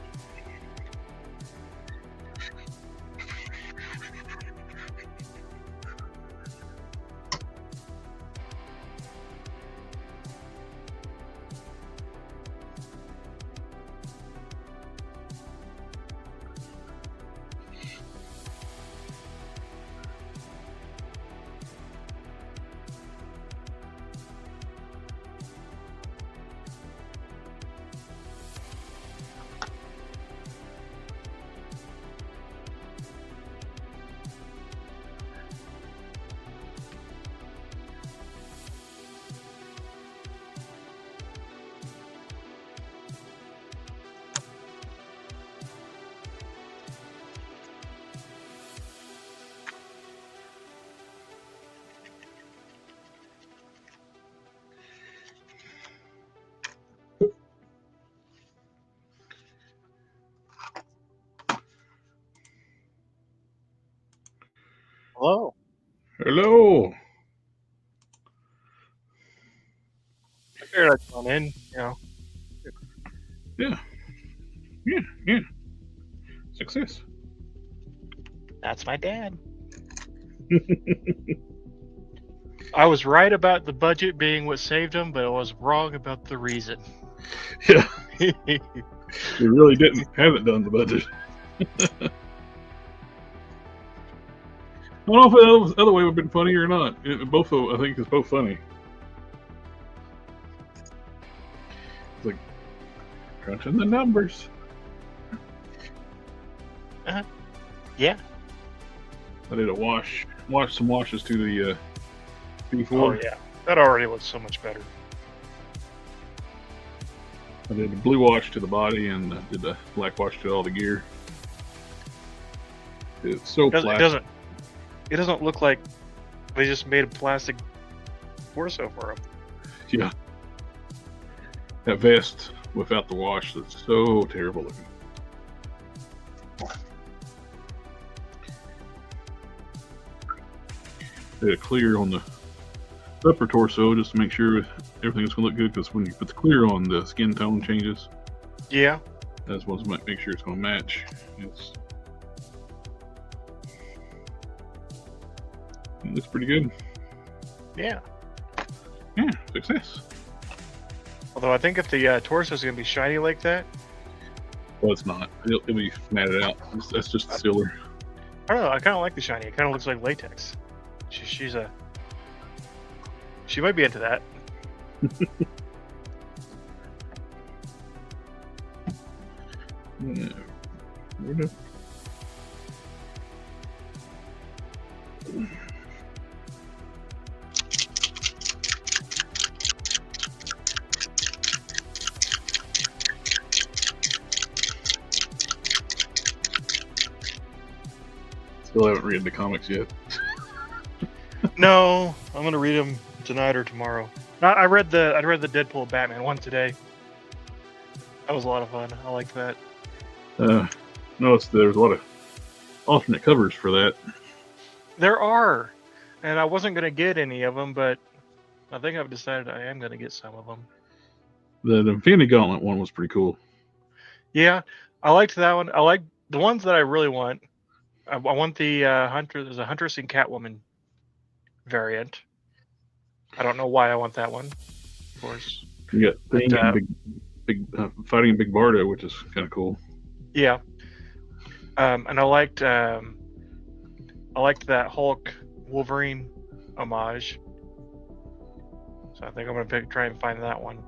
Hello. Hello. I figured I'd come in, you know. Yeah. Success. That's my dad. I was right about the budget being what saved him, but I was wrong about the reason. Yeah. We really haven't done the budget. I don't know if the other way would have been funny or not. I think it's both funny. It's like crunching the numbers. Yeah. I did some washes to the B4. Oh yeah, that already looks so much better. I did a blue wash to the body and did the black wash to all the gear. It's so flat. It doesn't look like they just made a plastic torso for him. Yeah. That vest without the wash, that's so terrible looking. Did a clear on the upper torso just to make sure everything's going to look good, because when you put the clear on, the skin tone changes. Yeah. That's what's make sure it's going to match. It looks pretty good. Yeah. Yeah, success. Although I think if the torso is going to be shiny like that, Well, it's not. It'll be matted out. That's just the sealer. I don't know. I kind of like the shiny. It kind of looks like latex. She might be into that. Yeah. We're good. Still haven't read the comics yet. No, I'm gonna read them tonight or tomorrow. I read the Deadpool Batman one today. That was a lot of fun. I liked that. Noticed there's a lot of alternate covers for that. There are, and I wasn't gonna get any of them, but I think I've decided I am gonna get some of them. The Infinity Gauntlet one was pretty cool. Yeah, I liked that one. I like the ones that I really want. I want the Hunter. There's a Huntress and Catwoman variant. I don't know why I want that one. Of course. You got Thing But, and Big fighting Big Barda, which is kind of cool. Yeah. And I liked that Hulk Wolverine homage. So I think I'm gonna try and find that one.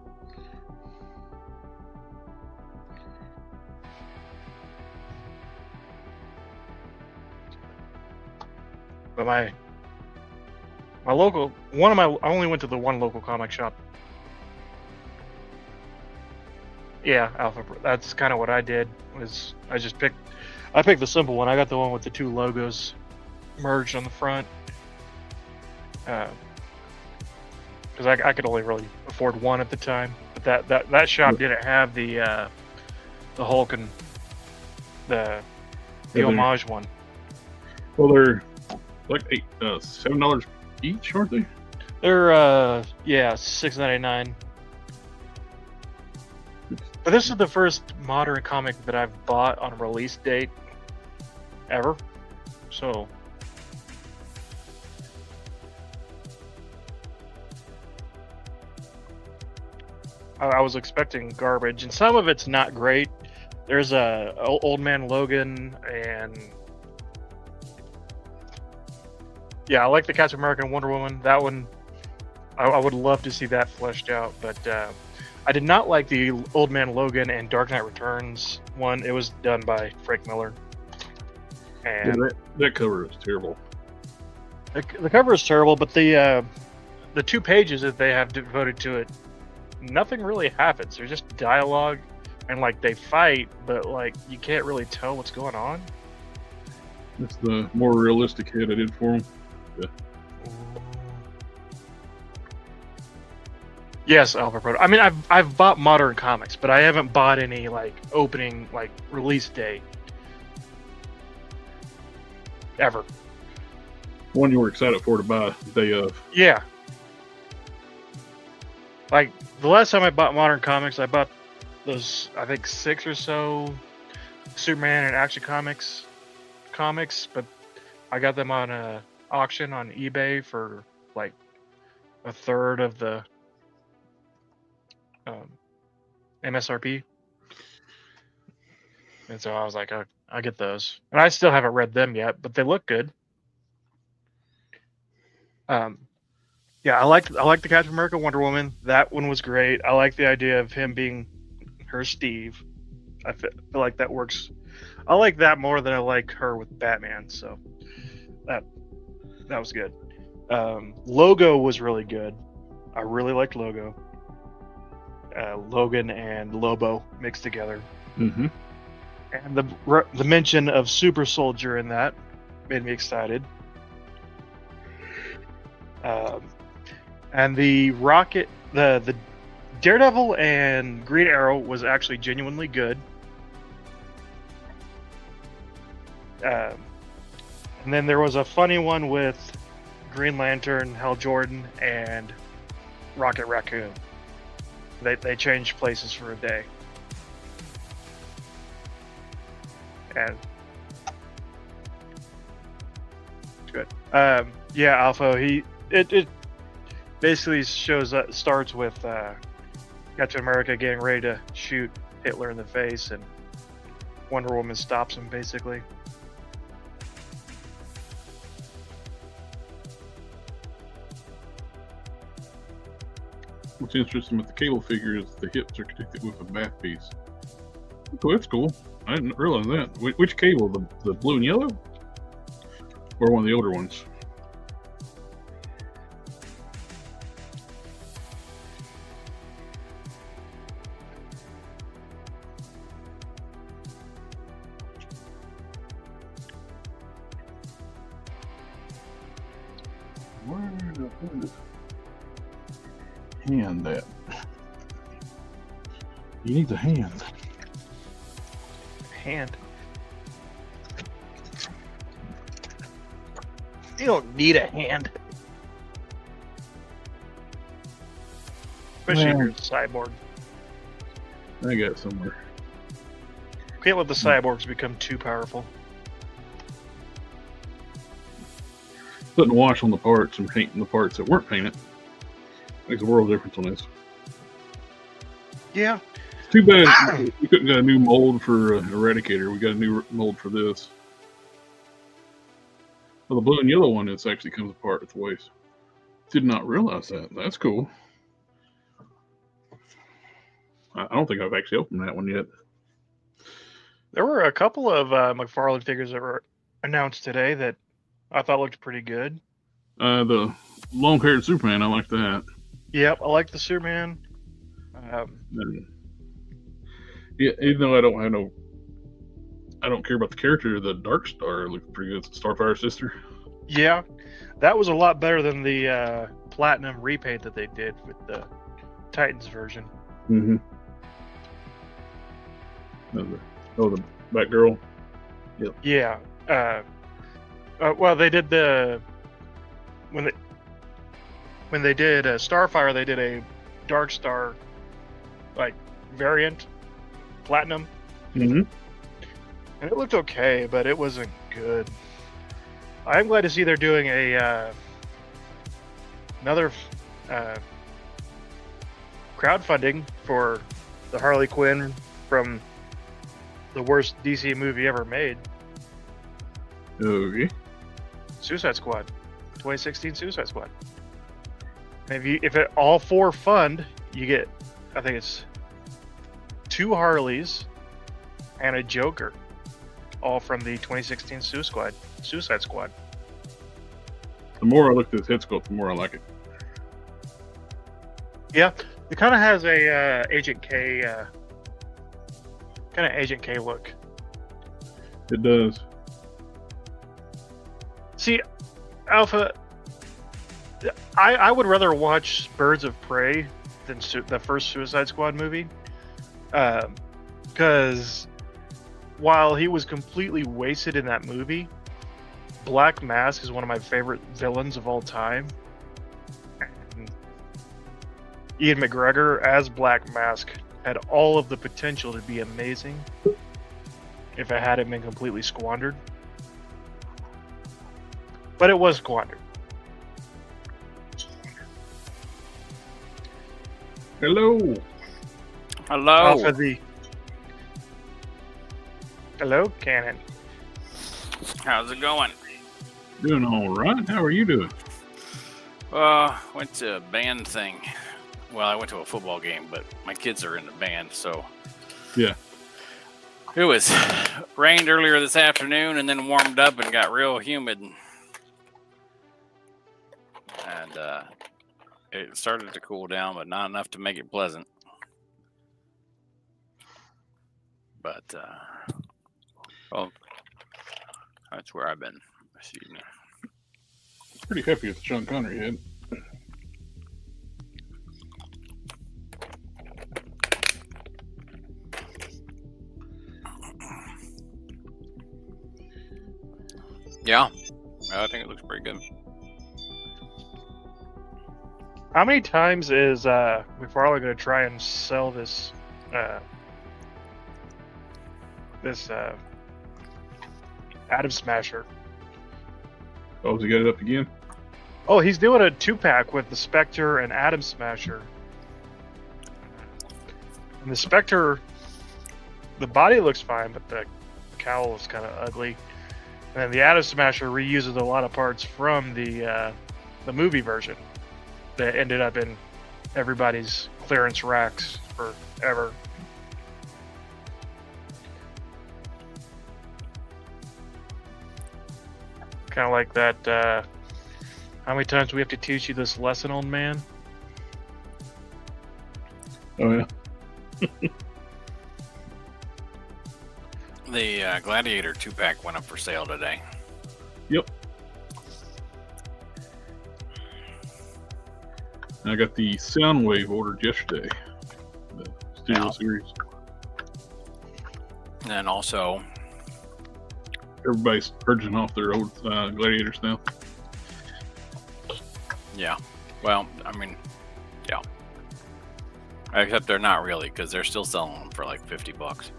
But my local I only went to the one local comic shop. Yeah, Alpha. That's kind of what I did. I picked the simple one. I got the one with the two logos merged on the front. Because I could only really afford one at the time. But that shop didn't have the Hulk and the homage one. Well, they're like $7 each, aren't they? They're $6.99. But this is the first modern comic that I've bought on release date ever. So I was expecting garbage, and some of it's not great. There's a Old Man Logan, and yeah, I like the Captain America and Wonder Woman. That one, I would love to see that fleshed out, but I did not like the Old Man Logan and Dark Knight Returns one. It was done by Frank Miller. And Yeah, that cover is terrible. the cover is terrible, but the 2 pages that they have devoted to it, nothing really happens. There's just dialogue, and like they fight, but like you can't really tell what's going on. That's the more realistic head I did for him. Yeah. Yes, Alpha Pro. I mean, I've bought modern comics, but I haven't bought any like opening, like release day ever. One you were excited for to buy the day of. Yeah. Like the last time I bought modern comics, I bought those, I think 6 or so Superman and Action Comics, but I got them on a auction on eBay for like a third of the MSRP, and so I was like, I'll get those, and I still haven't read them yet, but they look good. Yeah, I like the Captain America Wonder Woman. That one was great. I like the idea of him being her Steve. I feel like that works. I like that more than I like her with Batman. So that was good. Logo was really good. I really liked Logo. Logan and Lobo mixed together. Mm-hmm. And the mention of Super Soldier in that made me excited. And the Rocket, the Daredevil and Green Arrow was actually genuinely good. And then there was a funny one with Green Lantern, Hal Jordan, and Rocket Raccoon. They changed places for a day. And good. Yeah, Alpha. It basically starts with Captain America getting ready to shoot Hitler in the face, and Wonder Woman stops him basically. What's interesting with the Cable figure is the hips are connected with a bath piece. Oh, that's cool. I didn't realize that. Which Cable? The blue and yellow? Or one of the older ones? Where the hell is hand that? You need the hand. Hand. You don't need a hand. Especially if you're a cyborg. I got it somewhere. Can't let the cyborgs become too powerful. Putting a wash on the parts and painting the parts that weren't painted makes a world of difference on this. Yeah. It's too bad we couldn't get a new mold for Eradicator. We got a new mold for this. Well, the blue and yellow one, this actually comes apart at the waist. Did not realize that. That's cool. I don't think I've actually opened that one yet. There were a couple of McFarlane figures that were announced today that I thought looked pretty good. The long-haired Superman, I like that. Yep, I like the Superman. Yeah, even though I don't care about the character, the Dark Star looks pretty good. Starfire's sister. Yeah, that was a lot better than the Platinum repaint that they did with the Titans version. Mm-hmm. Oh, the Batgirl. Yep. Yeah. Well, they did when they did Starfire, they did a Dark Star variant, Platinum. Mm-hmm. And it looked okay, but it wasn't good. I'm glad to see they're doing another crowdfunding for the Harley Quinn from the worst DC movie ever made. Okay. Suicide Squad, 2016 Suicide Squad. And if it all four fund, you get, I think it's 2 Harleys and a Joker, all from the 2016 Suicide Squad. The more I look at this head sculpt, the more I like it. Yeah, it kind of has a Agent K look. It does. See, Alpha, I would rather watch Birds of Prey than the first Suicide Squad movie, because while he was completely wasted in that movie, Black Mask is one of my favorite villains of all time. And Ian McGregor as Black Mask had all of the potential to be amazing if it hadn't been completely squandered. But it was squandered. Hello. Hello. Hello, Cannon. How's it going? Doing all right. How are you doing? Went to a band thing. Well, I went to a football game, but my kids are in the band, so yeah. It was rained earlier this afternoon, and then warmed up and got real humid. And it started to cool down, but not enough to make it pleasant. But well, that's where I've been this evening. Pretty happy with the Sean Connery head. Yeah, I think it looks pretty good. How many times is McFarlane going to try and sell this Atom Smasher? Oh, he got it up again? Oh, he's doing a 2-pack with the Spectre and Atom Smasher. And the Spectre, the body looks fine, but the cowl is kind of ugly. And then the Atom Smasher reuses a lot of parts from the movie version that ended up in everybody's clearance racks forever. Kind of like that. How many times do we have to teach you this lesson, old man? Oh, yeah. The Gladiator 2-pack went up for sale today. Yep. I got the Soundwave ordered yesterday. The Studio Series. And then also, everybody's purging off their old Gladiators now. Yeah. Well, I mean, yeah. Except they're not really, because they're still selling them for like $50.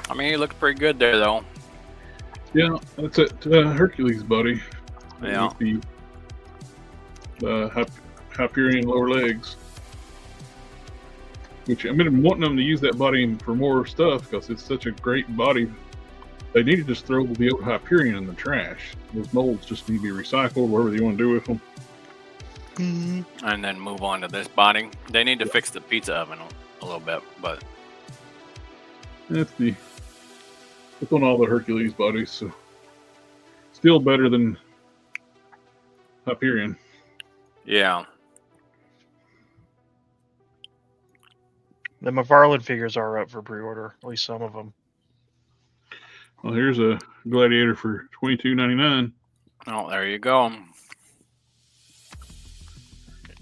I mean, he looked pretty good there, though. Yeah, that's it. Hercules body. Yeah. With the Hyperion lower legs. Which I've been wanting them to use that body for more stuff because it's such a great body. They need to just throw the old Hyperion in the trash. Those molds just need to be recycled, whatever they want to do with them. And then move on to this body. They need to fix the pizza oven a little bit, but it's on all the Hercules bodies, so still better than Hyperion. yeah. The McFarlane figures are up for pre-order, at least some of them. Well, here's a Gladiator for $22.99. Oh, there you go.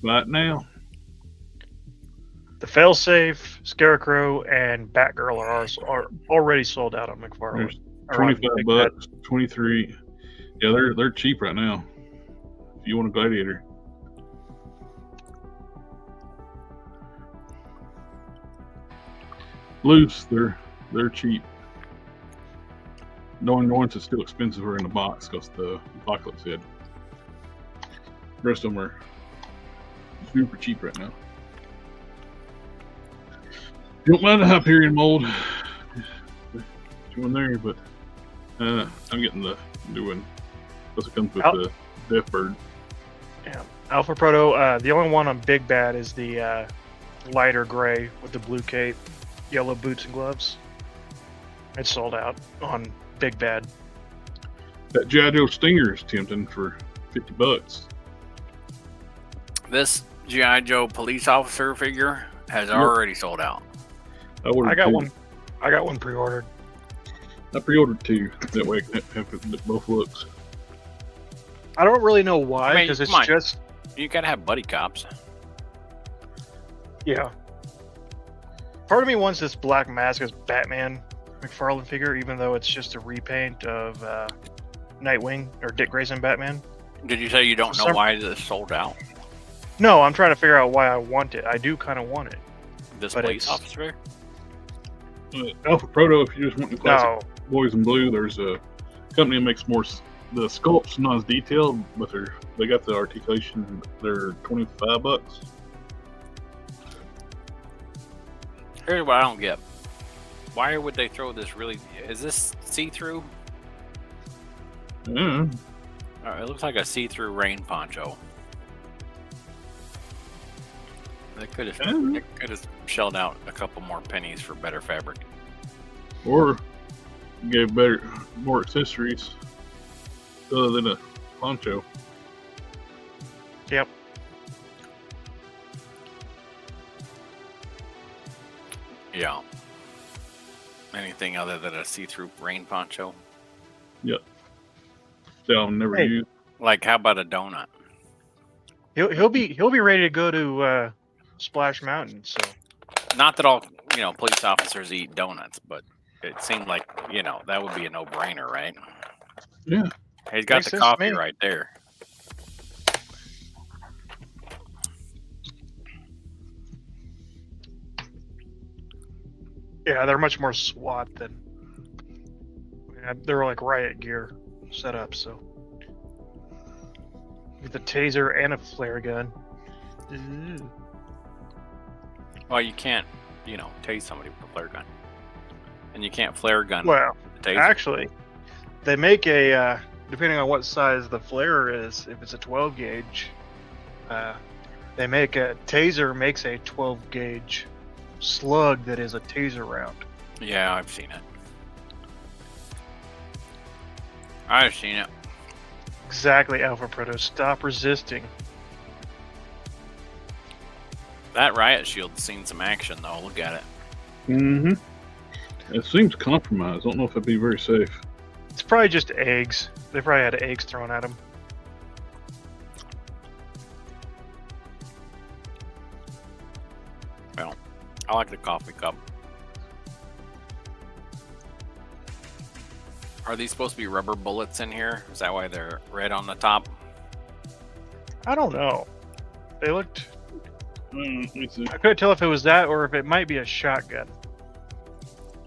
Right now. The Failsafe, Scarecrow, and Batgirl are already sold out on McFarlane. There's $25, 23. Yeah, they're cheap right now. If you want a Gladiator. Loose, they're cheap. Knowing the ones that's still expensive are in the box because the Apocalypse head. The rest of them are super cheap right now. Don't mind the Hyperion mold. Doing there, but I'm getting the new one because it comes with the Death Bird. Yeah, Alpha Proto. The only one on Big Bad is the lighter gray with the blue cape, yellow boots and gloves. It's sold out on Big Bad. That G.I. Joe Stinger is tempting for $50. This G.I. Joe police officer figure has already sold out. I got one. I got one pre-ordered. I pre-ordered 2. That way I can have both looks. I don't really know why, because it's just... You gotta have buddy cops. Yeah. Part of me wants this Black Mask as Batman McFarlane figure, even though it's just a repaint of Nightwing or Dick Grayson Batman. Did you say you don't know why this sold out? No, I'm trying to figure out why I want it. I do kind of want it. This police officer? Alpha Proto, if you just want the classic boys in blue, there's a company that makes more. The sculpt's not as detailed, but they got the articulation. They're $25. Here's what I don't get. Why would they throw this really... Is this see-through? Yeah. It looks like a see-through rain poncho. They could have shelled out a couple more pennies for better fabric. Or gave more accessories other than a poncho. Yep. Yeah. Anything other than a see-through rain poncho? Yep. So I'll never use. Like, how about a donut? He'll be ready to go to Splash Mountain. So Not that all police officers eat donuts, but it seemed like that would be a no-brainer, right? Yeah. He's got Makes the sense to coffee me. right there. yeah, they're much more SWAT than they're like riot gear set up. So with a taser and a flare gun. Ooh. Well, you can't, tase somebody with a flare gun, and you can't flare gun. Well, the taser. actually, they make a depending on what size the flare is. If it's a 12 gauge, they make a taser makes a 12 gauge slug that is a taser round. Yeah, I've seen it. I've seen it. Exactly, Alpha Proto. Stop resisting. That riot shield's seen some action, though. Look at it. Mm-hmm. It seems compromised. I don't know if it'd be very safe. It's probably just eggs. They probably had eggs thrown at them. Well, I like the coffee cup. Are these supposed to be rubber bullets in here? Is that why they're red on the top? I don't know. They looked. Let me see. I couldn't tell if it was that or if it might be a shotgun.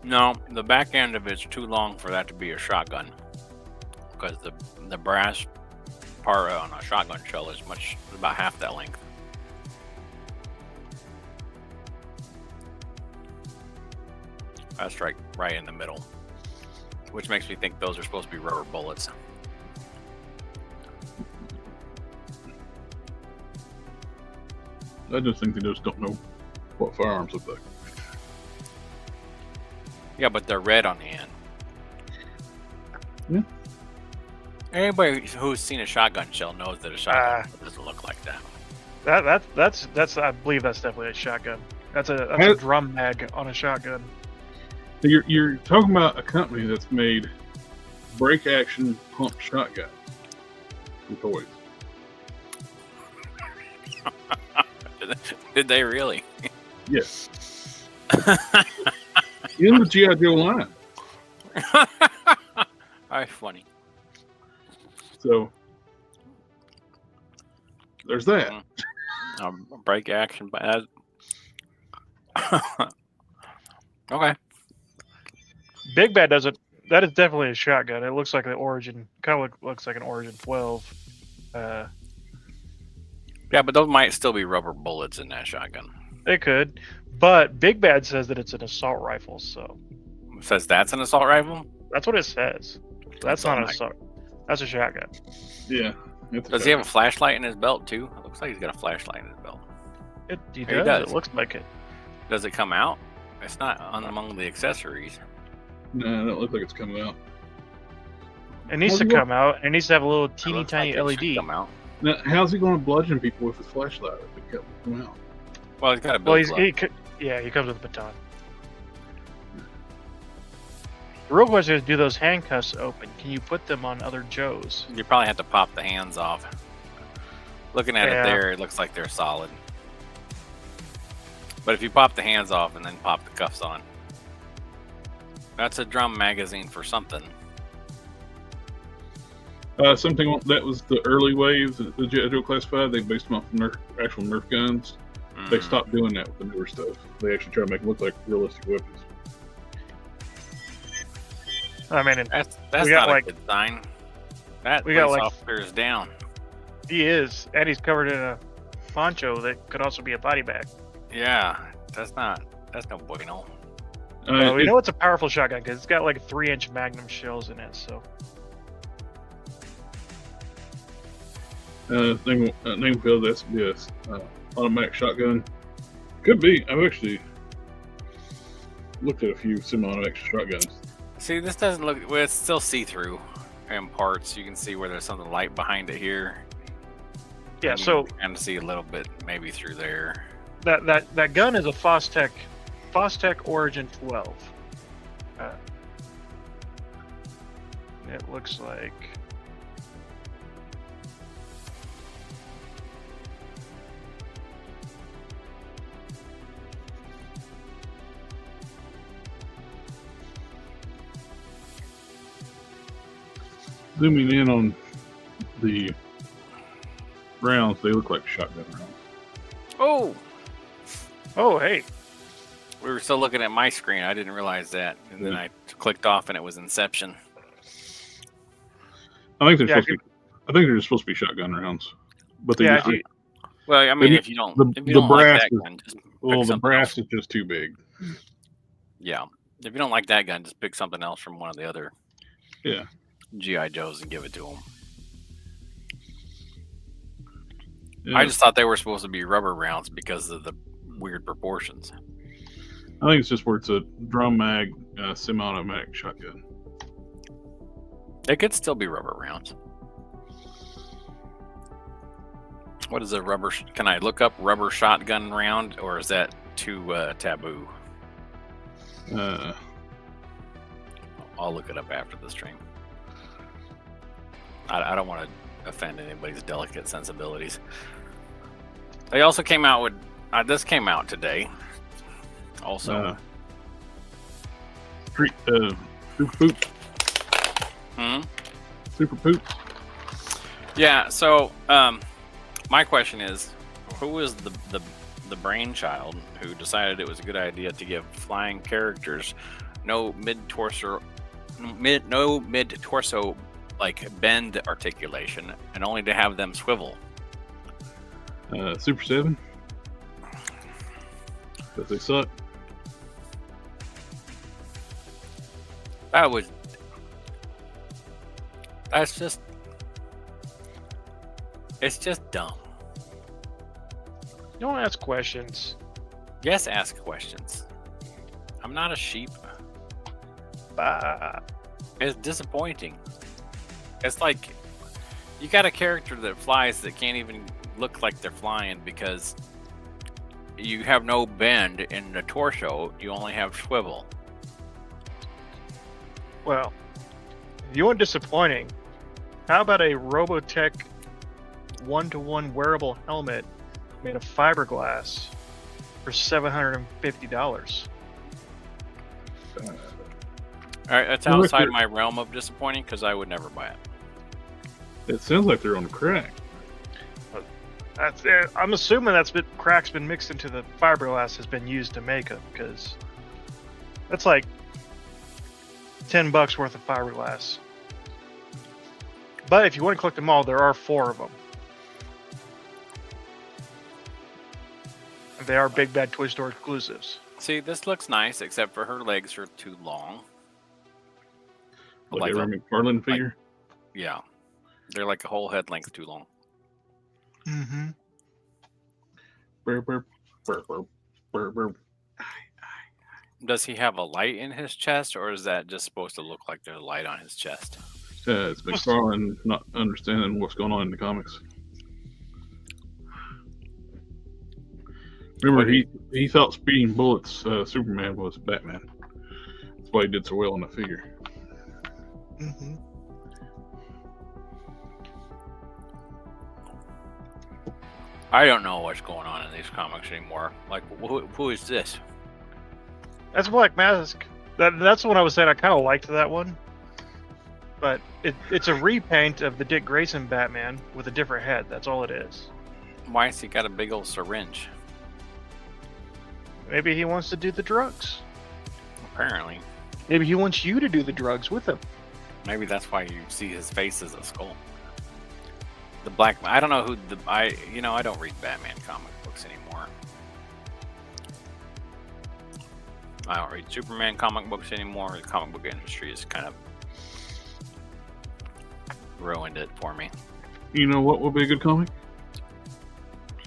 No, the back end of it's too long for that to be a shotgun. Because the brass part on a shotgun shell is about half that length. That's right in the middle. Which makes me think those are supposed to be rubber bullets. I just think they just don't know what firearms look like. Yeah, but they're red on the end. Yeah. Anybody who's seen a shotgun shell knows that a shotgun doesn't look like that. That's I believe that's definitely a shotgun. That's a drum mag on a shotgun. You're talking about a company that's made break action pump shotguns and toys. Did they really? Yes. In the G.I. Joe line. That's funny. So there's that. Break action, but okay. Big Bad doesn't. That is definitely a shotgun. It looks like the Origin. Kind of looks like an Origin 12. Yeah, but those might still be rubber bullets in that shotgun. They could, but Big Bad says that it's an assault rifle. So It says that's an assault rifle? that's what it says. That's not an assault. That's a shotgun. Yeah. Does he have a flashlight in his belt too? It looks like he's got a flashlight in his belt. He He does. does. It looks like it. Does it come out? It's not among the accessories. No, it don't look like it's coming out. It needs How's to it look? come out. It needs to have a little It teeny looks tiny like it should LED. come out. Now, how's he going to bludgeon people with his flashlight if it come out? Well, he's got a Well, build glove. he comes with a baton. The real question is, do those handcuffs open? Can you put them on other Joes? You probably have to pop the hands off. Looking at Yeah. it there, it looks like they're solid. But if you pop the hands off and then pop the cuffs on, that's a drum magazine for something. Something that was the early waves, the G.I. Joe Classified, they based them off actual Nerf guns. They stopped doing that with the newer stuff. They actually try to make it look like realistic weapons. I mean, That's We got, not like- a good sign. That we got, police like- officer is down. he is, and he's covered in a poncho that could also be a body bag. Yeah, that's no bueno. We know it's a powerful shotgun because it's got like 3-inch Magnum shells in it. So Name field SBS. Automatic shotgun. Could be. I've actually looked at a few semi-automatic shotguns. See, this doesn't look. Well, it's still see-through in parts. You can see where there's something light behind it here. yeah, And you so can kind of see a little bit maybe through there. that gun is a Fostech Origin 12. It looks like zooming in on the rounds, they look like shotgun rounds. Oh, hey. We were still looking at my screen. I didn't realize that. And then I clicked off and it was Inception. I think they're supposed to be shotgun rounds. But they well, I mean, if you don't like that gun, just the brass is just too big. Yeah. If you don't like that gun, just pick something else from one of the other G.I. Joes and give it to them. Yeah. I just thought they were supposed to be rubber rounds because of the weird proportions. I think it's just where it's a drum mag, semi-automatic shotgun. It could still be rubber rounds. What is a rubber? Can I look up rubber shotgun round, or is that too taboo? I'll look it up after the stream. I don't want to offend anybody's delicate sensibilities. They also came out with this came out today. Also, Super Poop. Super Poop. Yeah. So, my question is, who was the brainchild who decided it was a good idea to give flying characters no mid torso like bend articulation and only to have them swivel? Super 7. Because they suck. It's just dumb. Don't ask questions. Yes, ask questions. I'm not a sheep. It's disappointing. It's like you got a character that flies that can't even look like they're flying because you have no bend in the torso. You only have swivel. Well, if you want disappointing, how about a Robotech 1-to-1 wearable helmet made of fiberglass for $750? All right, that's outside my realm of disappointing because I would never buy it. It sounds like they're on crack. I'm assuming crack's been mixed into the fiberglass has been used to make it, because that's like $10 worth of fiberglass. But if you want to collect them all, there are 4 of them. They are Big Bad Toy Store exclusives. See, this looks nice, except for her legs are too long. Like a McFarlane figure? Yeah. They're like a whole head length too long. Mm-hmm. Burr, burr, burr, burr, burr, burr. Does he have a light in his chest, or is that just supposed to look like there's a light on his chest? It's McFarlane not understanding what's going on in the comics. Remember, he thought speeding bullets Superman was Batman. That's why he did so well in the figure. Mm-hmm. I don't know what's going on in these comics anymore. Like, who is this? That's Black Mask. That's the one I was saying. I kind of liked that one, but it's a repaint of the Dick Grayson Batman with a different head. That's all it is. Why has he got a big old syringe? Maybe he wants to do the drugs. Apparently. Maybe he wants you to do the drugs with him. Maybe that's why you see his face as a skull. The Black... I don't know who the... I don't read Batman comic books anymore. I don't read Superman comic books anymore. The comic book industry has kind of ruined it for me. You know what would be a good comic?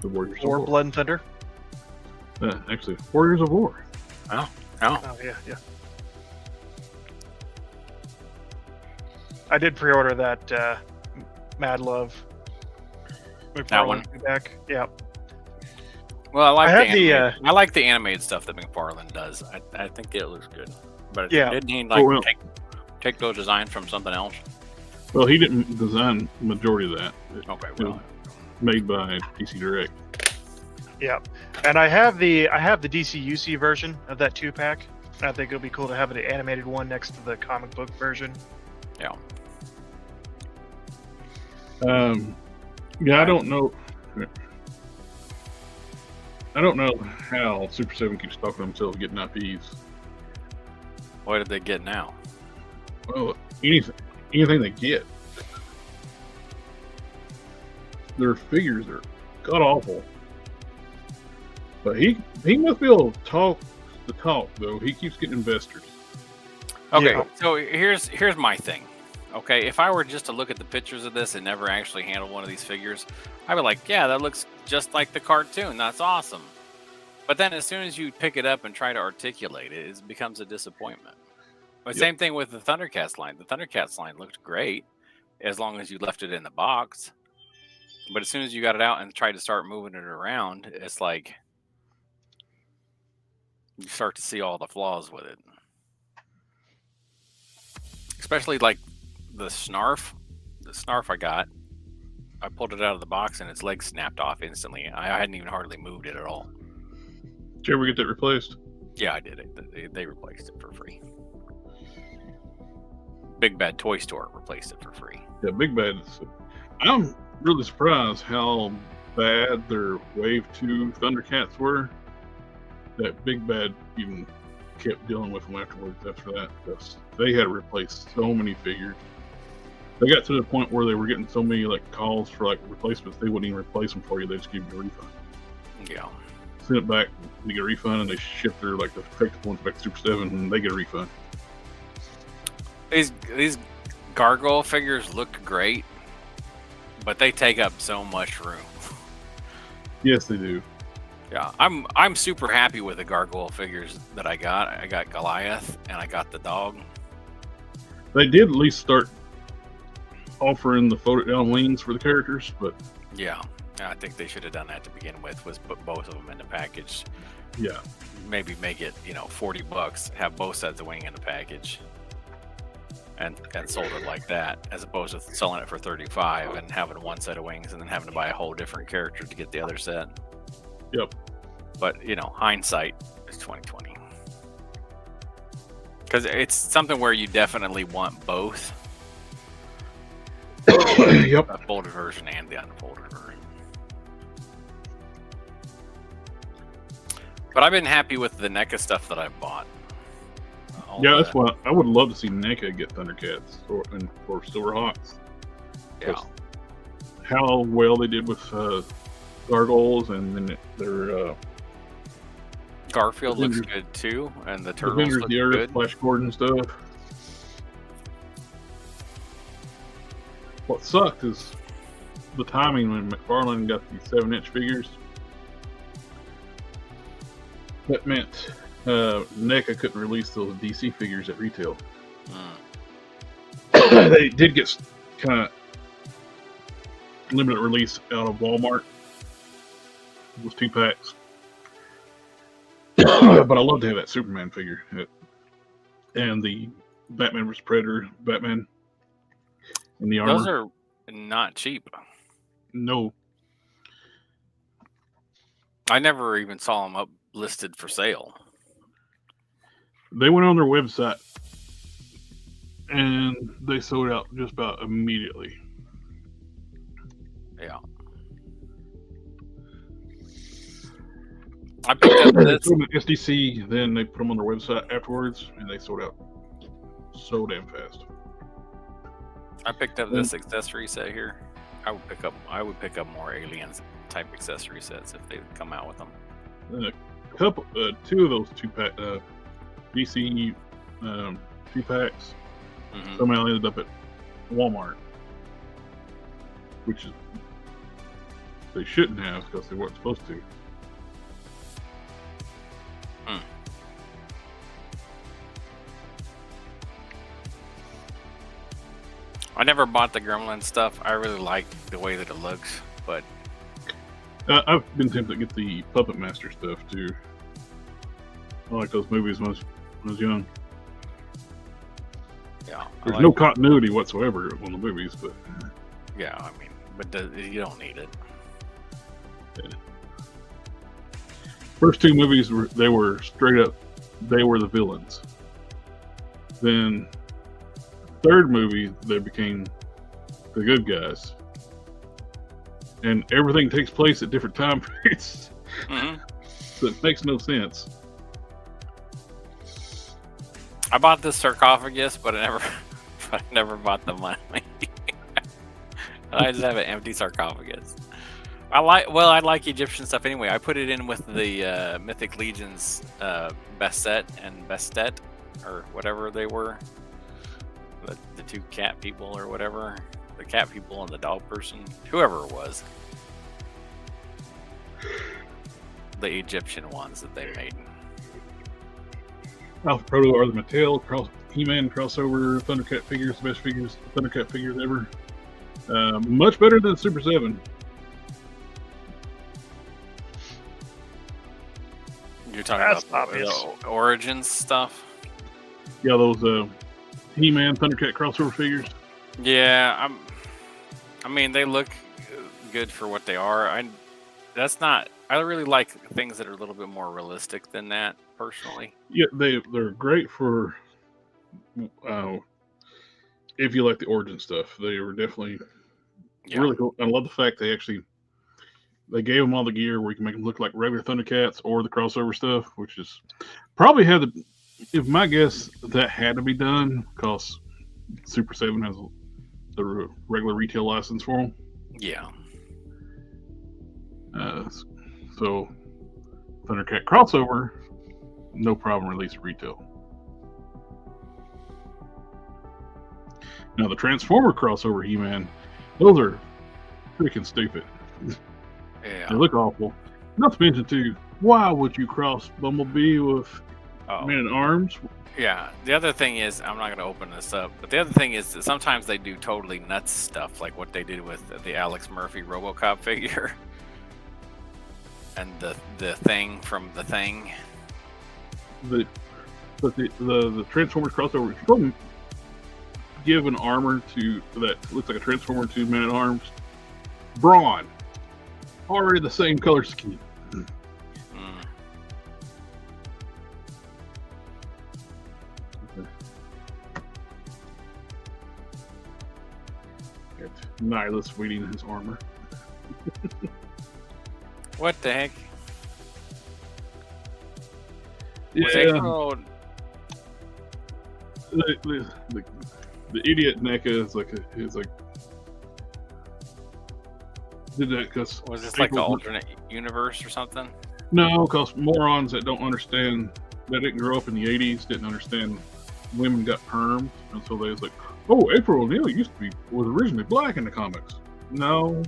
The Warriors of War. Blood and Thunder. Actually, Warriors of War. Oh, yeah. I did pre-order that Mad Love. That one? Back. Yeah. Well, I like the animated stuff that McFarlane does. I think it looks good. But didn't he take those designs from something else? Well, he didn't design the majority of that. Okay, well, made by DC Direct. Yeah, and I have the DC UC version of that 2-pack. I think it'll be cool to have the animated one next to the comic book version. Yeah. Yeah, I don't know. I don't know how Super 7 keeps talking themselves getting IPs. What did they get now? Well, anything they get. Their figures are god awful. But he must be able to talk the talk though. He keeps getting investors. Okay, Yeah. so here's my thing. Okay, if I were just to look at the pictures of this and never actually handle one of these figures, I'd be like, yeah, that looks just like the cartoon. That's awesome. But then as soon as you pick it up and try to articulate it, it becomes a disappointment. But Yep. same thing with the Thundercats line. The Thundercats line looked great as long as you left it in the box. But as soon as you got it out and tried to start moving it around, it's like you start to see all the flaws with it. Especially like the Snarf I got. I pulled it out of the box and its legs snapped off instantly. I hadn't even hardly moved it at all. Did you ever get that replaced? Yeah, I did it. They replaced it for free. Big Bad Toy Store replaced it for free. Yeah, Big Bad. I'm really surprised how bad their Wave 2 Thundercats were. That Big Bad even kept dealing with them afterwards after that, because they had to replace so many figures. They got to the point where they were getting so many like calls for like replacements, they wouldn't even replace them for you. They just give you a refund. Yeah. Send it back, they get a refund, and they ship their like the defective ones back to Super 7, and they get a refund. These gargoyle figures look great, but they take up so much room. Yes, they do. Yeah, I'm super happy with the gargoyle figures that I got. I got Goliath and I got the dog. They did at least start offering the folded down wings for the characters, but Yeah, I think they should have done that to begin with. Was put both of them in the package. yeah, Maybe make it $40. Have both sets of wing in the package, and sold it like that, as opposed to selling it for $35 and having one set of wings and then having to buy a whole different character to get the other set. yep. But hindsight is 2020, because it's something where you definitely want both. Yep. A folded version and the unfolded version. But I've been happy with the NECA stuff that I've bought. Yeah, that's why I would love to see NECA get Thundercats or Silverhawks. Yeah. How well they did with Gargoyles, and then their Garfield looks Avengers- good too, and the turtles Avengers look the Earth, good. Flash Gordon stuff. What sucked is the timing when McFarlane got these 7-inch figures. That meant NECA couldn't release those DC figures at retail. They did get kind of limited release out of Walmart. It was 2 packs. But I love to have that Superman figure. And the Batman vs. Predator, Batman in the armor. Those are not cheap. No. I never even saw them up listed for sale. They went on their website and they sold out just about immediately. Yeah. I picked up They this. put them in SDC, then they put them on their website afterwards, and they sold out so damn fast. I picked up this accessory set here. I would pick up more Aliens type accessory sets if they come out with them. And a couple, 2 of those 2-pack DC 2-packs Mhm. somehow ended up at Walmart, which is they shouldn't have because they weren't supposed to. I never bought the Gremlin stuff. I really like the way that it looks, but I've been tempted to get the Puppet Master stuff too. I like those movies when I was young. yeah, There's no continuity whatsoever on the movies, but Yeah, I mean, but you don't need it. first 2 movies they were straight up, they were the villains. Then third movie they became the good guys, and everything takes place at different time periods. Mm-hmm. So it makes no sense. I bought this sarcophagus, but I never bought the money. I just have an empty sarcophagus. I like Egyptian stuff anyway. I put it in with the Mythic Legion's best set and best set, or whatever they were. The two cat people or whatever. The cat people and the dog person. Whoever it was. The Egyptian ones that they made. Alpha Proto are the Mattel He-Man crossover Thundercat figures, the best Thundercat figures ever. Much better than Super 7. You're talking That's about obvious. the Origins stuff? Yeah, those He-Man Thundercat crossover figures. Yeah, I mean, they look good for what they are. I really like things that are a little bit more realistic than that, personally. Yeah, they're great for if you like the Origin stuff. They were definitely really cool. I love the fact they gave them all the gear where you can make them look like regular Thundercats or the crossover stuff, which is probably if my guess, that had to be done because Super 7 has the regular retail license for them. Yeah. So Thundercat crossover, no problem, release retail. Now the Transformer crossover He-Man, those are freaking stupid. Yeah. They look awful. Not to mention too, why would you cross Bumblebee with Man-at-Arms? Yeah. The other thing is, I'm not going to open this up, but the other thing is that sometimes they do totally nuts stuff, like what they did with the Alex Murphy RoboCop figure. And the thing from the thing. The Transformers crossover, if you go give an armor that looks like a Transformer to Man-at-Arms, Brawn, already the same color scheme. Nihilus weeding his armor. What the heck? Yeah. The idiot NECA is like did that because was this like the alternate universe or something? No, because morons that don't understand, that didn't grow up in the 80s, didn't understand women got perms, and so they was like, oh, April O'Neil was originally black in the comics. No,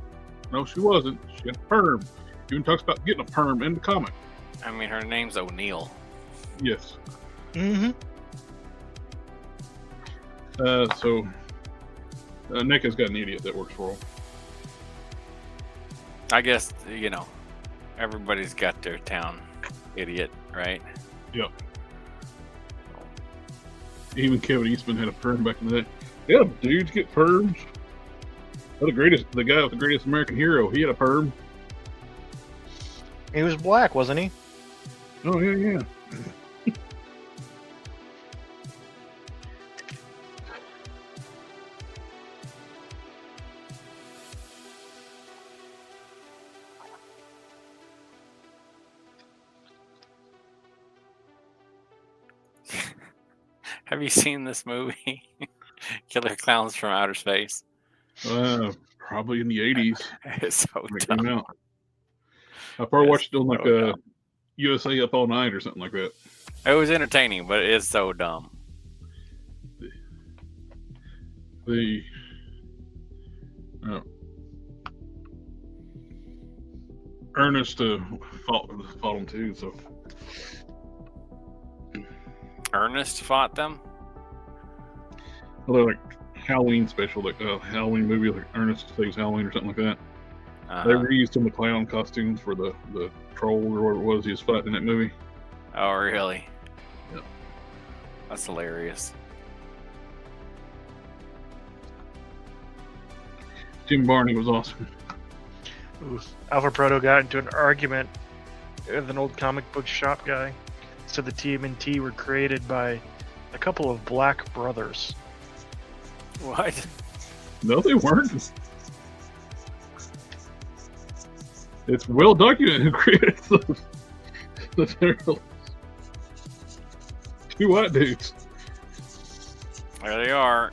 she wasn't. She had a perm. Even talks about getting a perm in the comic. I mean, her name's O'Neil. Yes. Mm-hmm. So NECA's got an idiot that works for him. I guess, everybody's got their town idiot, right? Yep. Even Kevin Eastman had a perm back in the day. Yeah, dudes get perms. The guy with the greatest American hero, he had a perm. He was black, wasn't he? Oh, yeah. Have you seen this movie? Killer Clowns from Outer Space. Probably in the 80s. It's so when it dumb. came out. I probably watched it on like USA Up All Night or something like that. It was entertaining, but it is so dumb. Ernest fought them too, so. Ernest fought them? Well, they're like Halloween special, like a Halloween movie, like Ernest Saves Halloween or something like that. Uh-huh. They reused some of the clown costumes for the troll or whatever it was he was fighting in that movie. Oh, really? Yep. That's hilarious. Jim Barney was awesome. Alpha Proto got into an argument with an old comic book shop guy. Said the TMNT were created by a couple of black brothers. What? No, they weren't. It's well documented who created the Turtles. Two white dudes. There they are.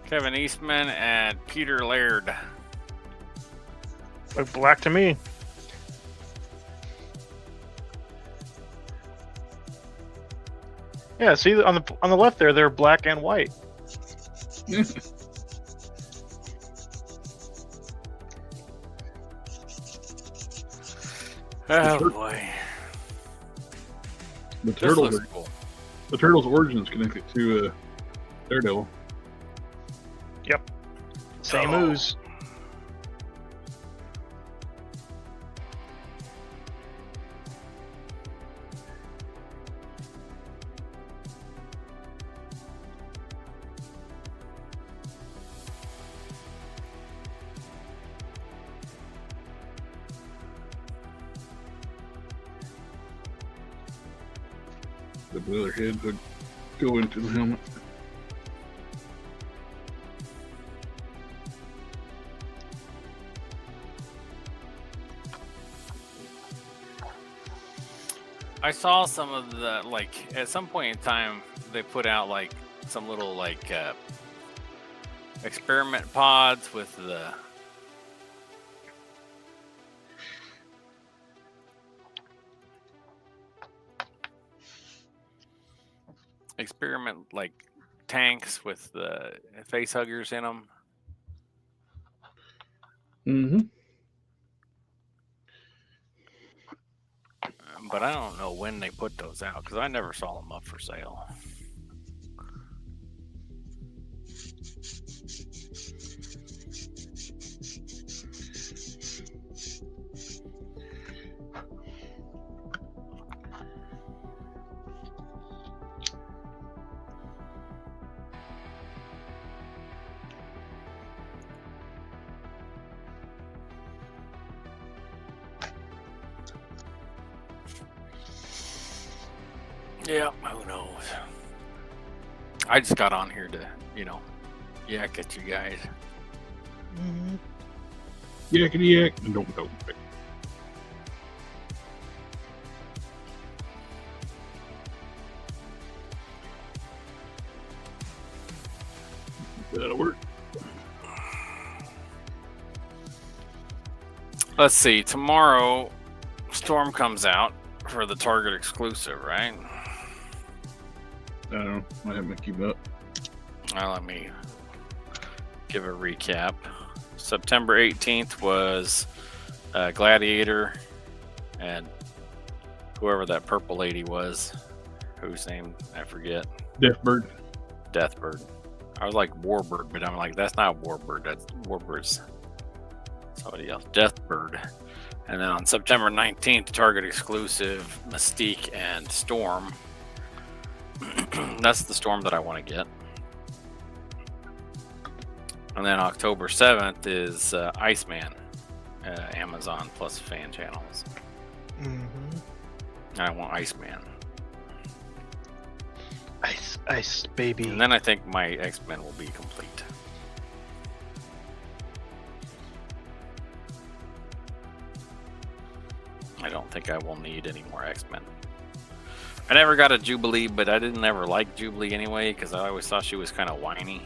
Kevin Eastman and Peter Laird. Look black to me. Yeah, see on the left there, they're black and white. Oh boy. The This Turtles. looks cool. The Turtles' origins connected to Daredevil. Yep. Same Oh. ooze. The other head would go into the helmet. I saw some of the, like, at some point in time, they put out, like, some little, like, experiment pods with the experiment, like, tanks with the face huggers in them. Mm-hmm. But I don't know when they put those out because I never saw them up for sale. Yeah, who knows? I just got on here to, yak at you guys. Yakety yak and don't. That'll work. Let's see. Tomorrow, Storm comes out for the Target exclusive, right? I don't know. I haven't been keeping up. Well, let me give a recap. September 18th was Gladiator and whoever that purple lady was, whose name I forget. Deathbird. Deathbird. I was like Warbird, but I'm like, that's not Warbird. That's Warbird's somebody else. Deathbird. And then on September 19th, Target exclusive Mystique and Storm. That's the Storm that I want to get. And then October 7th is Iceman, Amazon plus fan channels. Mm-hmm. I want Iceman. Ice, baby. And then I think my X-Men will be complete. I don't think I will need any more X-Men. I never got a Jubilee, but I didn't ever like Jubilee anyway because I always thought she was kind of whiny.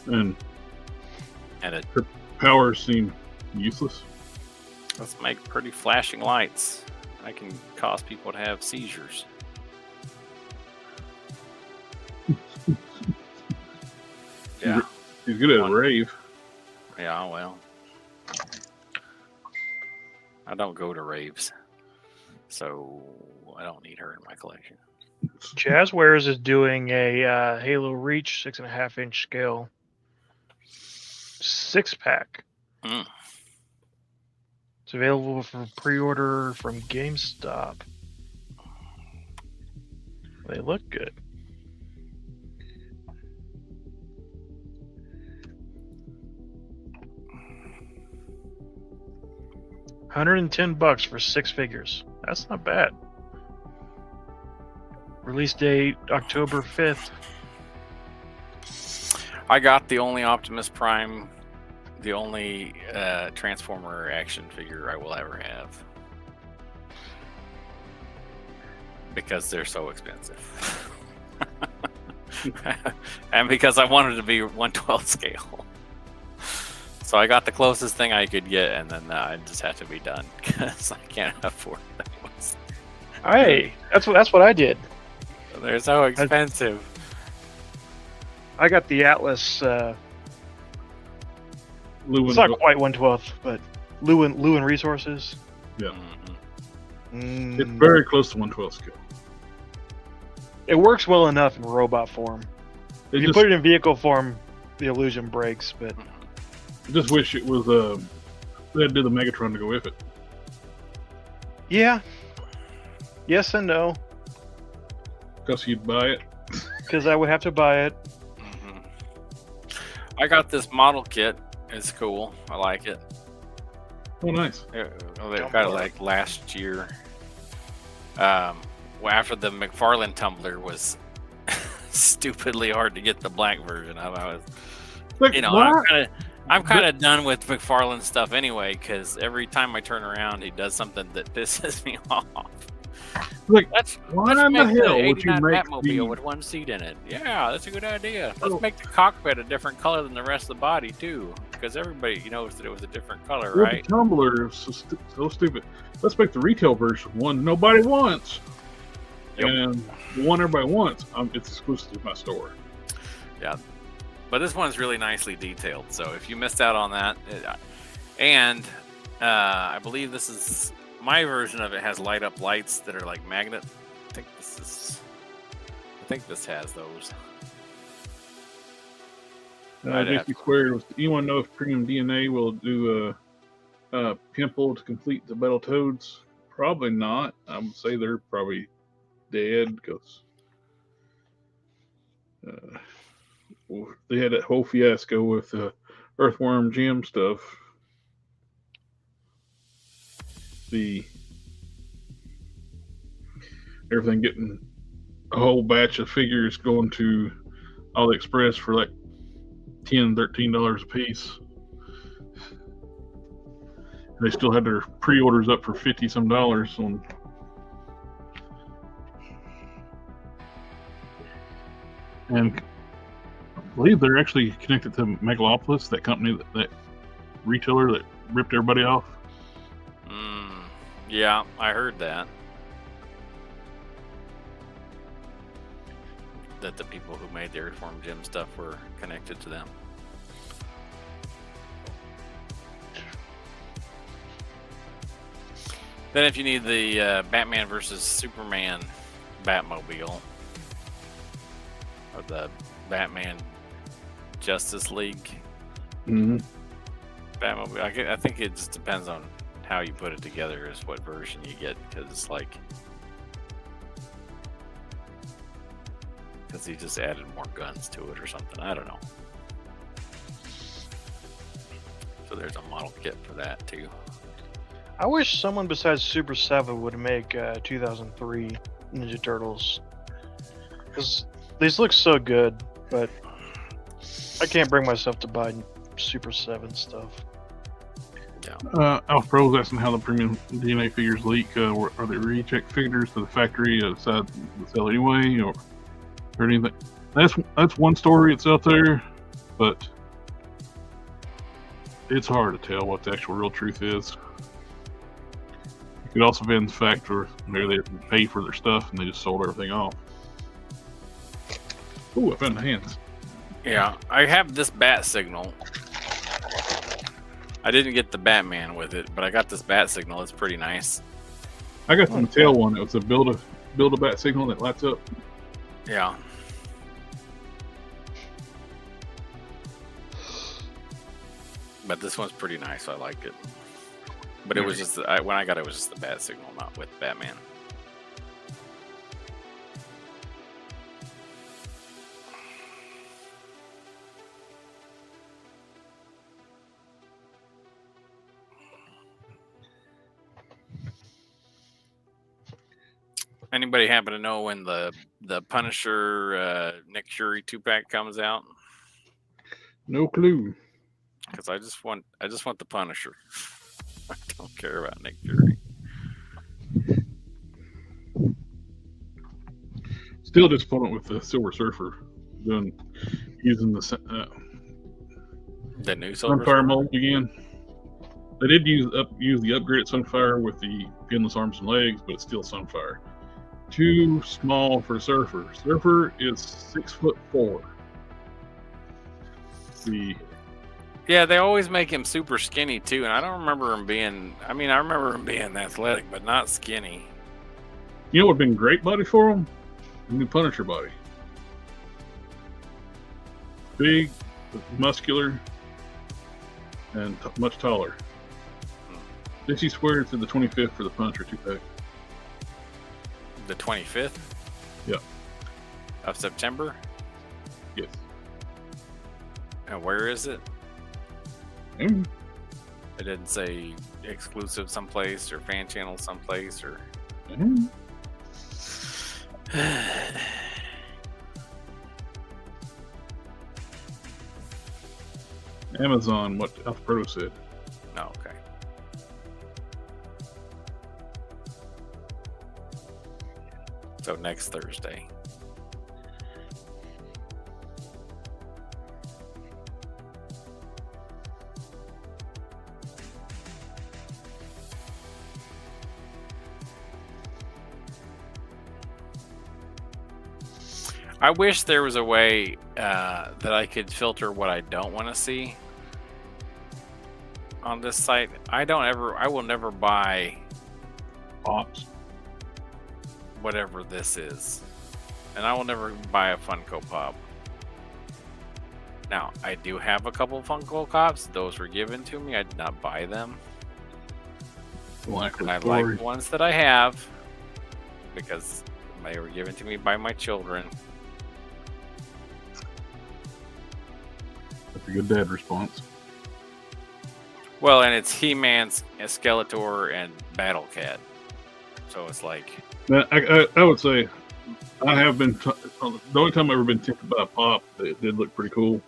And And it her powers seem useless. let's make pretty flashing lights. I can cause people to have seizures. Yeah. He's good at a One- rave. Yeah, well. I don't go to raves, so I don't need her in my collection. Jazzwares is doing a Halo Reach 6.5-inch scale 6-pack. Mm. It's available for pre-order from GameStop. They look good. $110 for 6 figures. That's not bad. Release date October 5th. I got the only Optimus Prime the only Transformer action figure I will ever have. Because they're so expensive. And because I wanted to be 1/12 scale. So I got the closest thing I could get, and then I just had to be done because I can't afford those. Hey, that's what I did. They're so expensive. I got the Atlas. Lewin, It's not quite 1/12, but Lewin Resources. yeah, Mm. it's very close to 1/12 scale. It works well enough in robot form. They If you just, put it in vehicle form, the illusion breaks. But just wish it was they had to do the Megatron to go with it. yeah, yes and no, Because you'd buy it. because I would have to buy it. I got this model kit. It's cool. I like it. Oh, nice. They got it like last year. After the McFarlane tumbler was stupidly hard to get the black version of. I was, Like, you know, what? I'm kind of done with McFarlane stuff anyway. Because every time I turn around, he does something that pisses me off. Like, Let's why in the make the hell would you 89 make Batmobile the... with one seat in it. Yeah, that's a good idea. Let's Oh. make the cockpit a different color than the rest of the body too, because everybody knows that it was a different color, Well, right? the tumbler is so stupid. Let's make the retail version one nobody wants. Yep. And the one everybody wants, it's exclusive to my store. But this one's really nicely detailed. So if you missed out on that, and I believe this is my version of it has light up lights that are like magnet. I think this has those. I'd have Basically to- squared. You want to know if Premium DNA will do a pimple to complete the Battle Toads? Probably not. I would say they're probably dead because they had that whole fiasco with Earthworm Jim stuff. Everything getting a whole batch of figures going to AliExpress for like $10, $13 a piece. They still had their pre-orders up for $50 some on. And I believe they're actually connected to Megalopolis, that company, that retailer that ripped everybody off. Yeah, I heard that. That the people who made the Earthworm Jim stuff were connected to them. Then if you need the Batman versus Superman Batmobile, or the Batman Justice League Mm-hmm. Batmobile, I think it just depends on how you put it together is what version you get, because it's like, because he just added more guns to it or something. I don't know. So there's a model kit for that too. I wish someone besides Super 7 would make 2003 Ninja Turtles, because these look so good, but I can't bring myself to buy Super 7 stuff. Alf Pro was asking how the Premium DNA figures leak. Are they recheck figures to the factory outside the sell anyway, or anything? That's one story that's out there, but it's hard to tell what the actual real truth is. It could also be in the fact where maybe they didn't pay for their stuff and they just sold everything off. Ooh, I found the hands. Yeah, I have this bat signal. I didn't get the Batman with it, but I got this bat signal. It's pretty nice. I got the Mattel one. It was a build a bat signal that lights up. Yeah. But this one's pretty nice. I like it. But it was just when I got it, it was just the bat signal, not with Batman. Anybody happen to know when the Punisher Nick Fury 2-pack comes out? No clue. Because I just want the Punisher. I don't care about Nick Fury. Still disappointed with the Silver Surfer using the The new Silver Sunfire Surfer? mold again. They did use the upgraded Sunfire with the pinless arms and legs, but it's still Sunfire. Too small for Surfer. Surfer is 6'4". Yeah, they always make him super skinny too, and I don't remember him being. I mean, I remember him being athletic, but not skinny. You know what would have been great body for him? A new Punisher body. Big, muscular, and much taller. DC squared to the 25th for the Punisher 2-pack. The 25th? Yeah. Of September? Yes. And where is it? Mm. It didn't say exclusive someplace or fan channel someplace or. Mm. Amazon, what Alpha Proto said. No, okay. So next Thursday. I wish there was a way that I could filter what I don't want to see on this site. I will never buy Pops. whatever this is, and I will never buy a Funko Pop. Now, I do have a couple Funko Pops. Those were given to me. I did not buy them. And I like the ones that I have because they were given to me by my children. That's a good dad response. Well, and it's He-Man's, Skeletor, and Battle Cat. So it's like... Now, I would say I have been... the only time I've ever been tempted by a pop that did look pretty cool,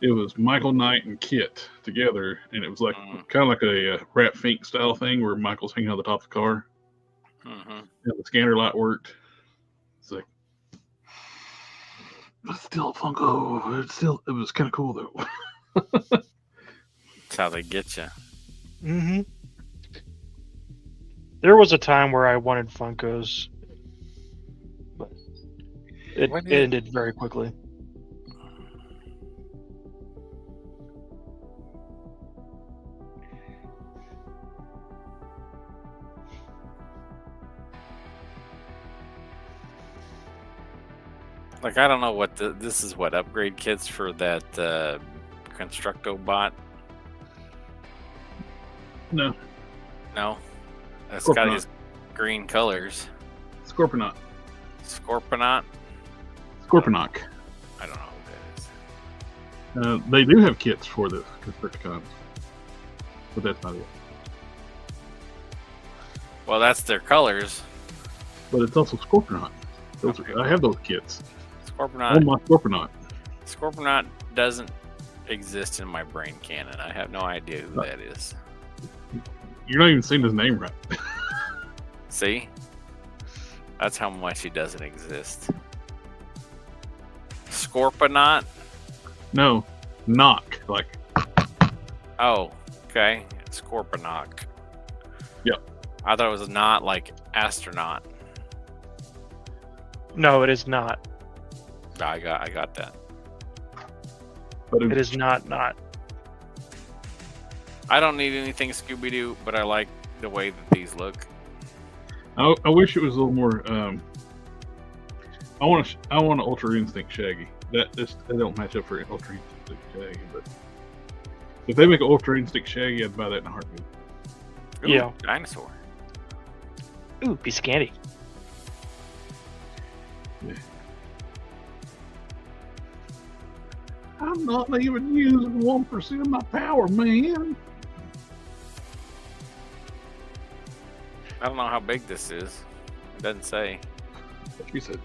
it was Michael Knight and Kit together, and it was like kind of like a Rat Fink style thing where Michael's hanging on the top of the car. And the scanner light worked. It's like... But still Funko. It was kind of cool though. That's how they get you. Mm-hmm. There was a time where I wanted Funkos, but it ended very quickly. Like, I don't know what this is. What upgrade kits for that Constructo bot? No. No, it's got his green colors. Scorponok. Scorponok. Scorponok. I don't know who that is. They do have kits for the Constructicons, but that's not it. Well, that's their colors. But it's also Scorponok. I have those kits. Scorponok. Oh, my Scorponok. Scorponok doesn't exist in my brain canon. I have no idea who that is. You're not even saying his name right. See? That's how much he doesn't exist. Scorponok? No, knock. Like. Oh, okay. Scorponok. Yep. I thought it was not like astronaut. No, it is not. I got that. But It is not. I don't need anything Scooby-Doo, but I like the way that these look. I wish it was a little more. I want an Ultra Instinct Shaggy. They don't match up for Ultra Instinct Shaggy, but if they make an Ultra Instinct Shaggy, I'd buy that in a heartbeat. Ooh, Yeah. Dinosaur. Ooh, piece of candy. Yeah. I'm not even using 1% of my power, man. I don't know how big this is. It doesn't say. What you said.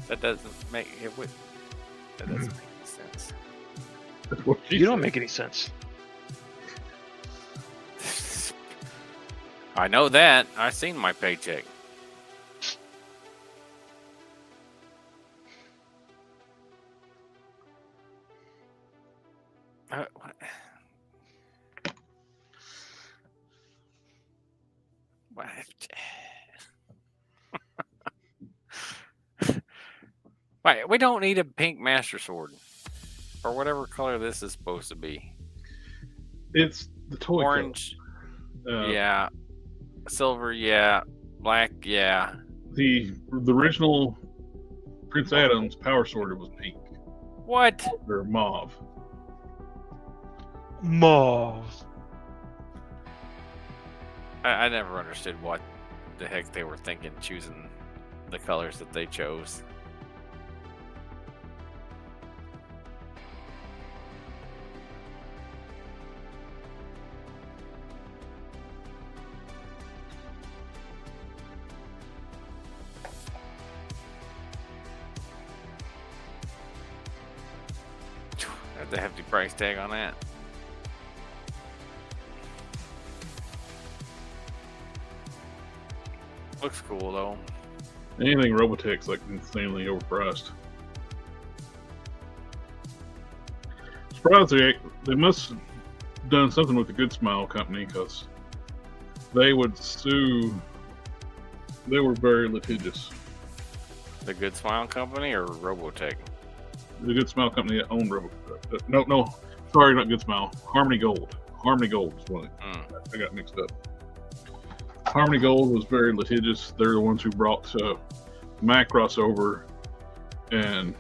That doesn't make it. That doesn't make sense. That's what she You don't said. make any sense. I know that. I seen my paycheck. What? What? Wait, we don't need a pink Master Sword. Or whatever color this is supposed to be. It's the toy Orange, color. yeah. Silver, yeah. Black, yeah. The original Prince Adam's Power Sword was pink What? or mauve. Mauve. I never understood what the heck they were thinking choosing the colors that they chose. Had the hefty price tag on that. Looks cool though. Anything Robotech's like insanely overpriced. Surprised they must have done something with the Good Smile company because they would sue. They were very litigious. The Good Smile Company or Robotech? The Good Smile company that owned Robotech. No, sorry, not Good Smile. Harmony Gold. Harmony Gold was one. I got mixed up. Harmony Gold was very litigious. They're the ones who brought Macross over and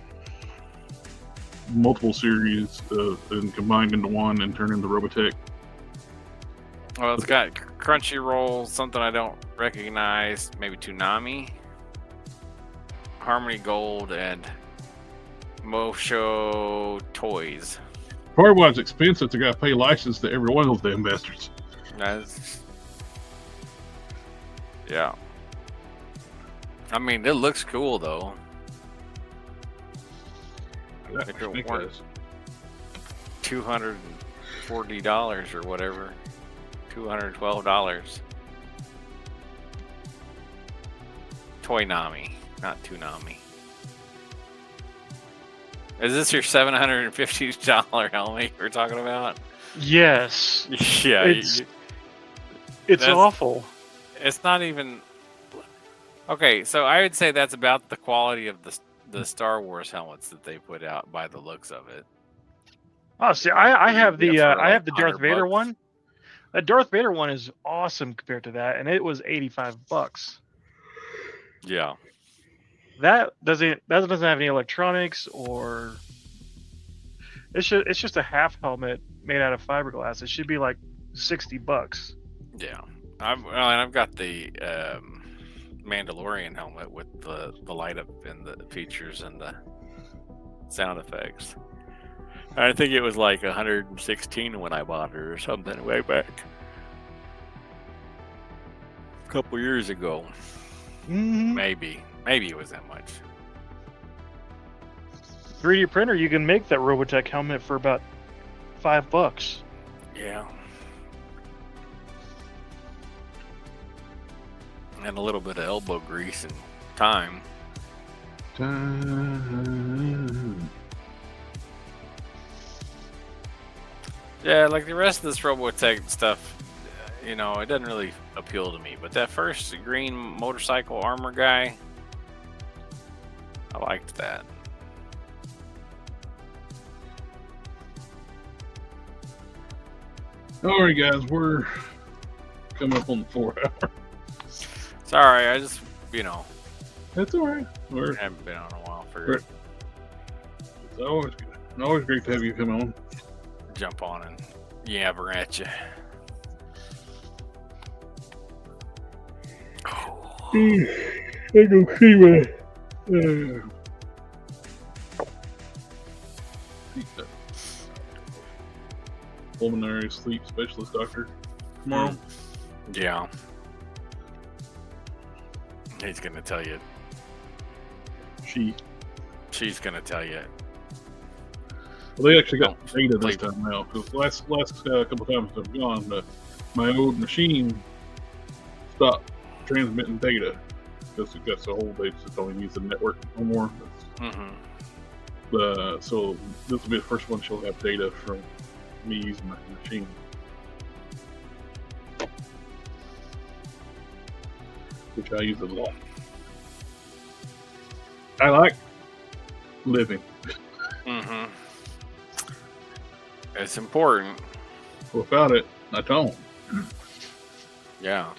multiple series and combined into one and turned into Robotech. Well, it's got Crunchyroll, something I don't recognize, maybe Toonami, Harmony Gold, and Mosho Toys. Part of why it's expensive, they got to pay license to every one of those damn bastards. That's, yeah. I mean, it looks cool though. That If much it make weren't us. $240 or whatever, $212. Toynami, not Toonami. Is this your $750 helmet we're talking about? Yes. Yeah, It's that's- awful. it's not even. Okay, so I would say that's about the quality of the Star Wars helmets that they put out by the looks of it. Oh, see, I have the Yeah, for I like have the Darth 100 Vader bucks. one. That Darth Vader one is awesome compared to that, and it was $85. Yeah, That doesn't have any electronics or it's just a half helmet made out of fiberglass. It should be like $60. yeah. I've got the Mandalorian helmet with the light up and the features and the sound effects. I think it was like 116 when I bought it or something way back a couple years ago. Mm-hmm. Maybe it was that much. 3D printer, you can make that Robotech helmet for about $5. Yeah. And a little bit of elbow grease and time. Yeah, like the rest of this Robotech stuff, you know, it doesn't really appeal to me. But that first green motorcycle armor guy, I liked that. All right, guys, we're coming up on the 4 hour. Sorry, I just, you know, That's all right. We're, haven't been on a while for Right. it's always good. Always great to have you come on. jump on and yabber at you. I go see my pulmonary sleep specialist doctor tomorrow. Yeah. He's going to tell you. She's going to tell you. Well, they actually got Don't data this play- time now. Because last couple times I've gone, my old machine stopped transmitting data because that's the whole they just don't use the network no more. So this will be the first one she'll have data from me using my machine. Which I use a lot. I like living. It's important. Without it, I don't. Yeah.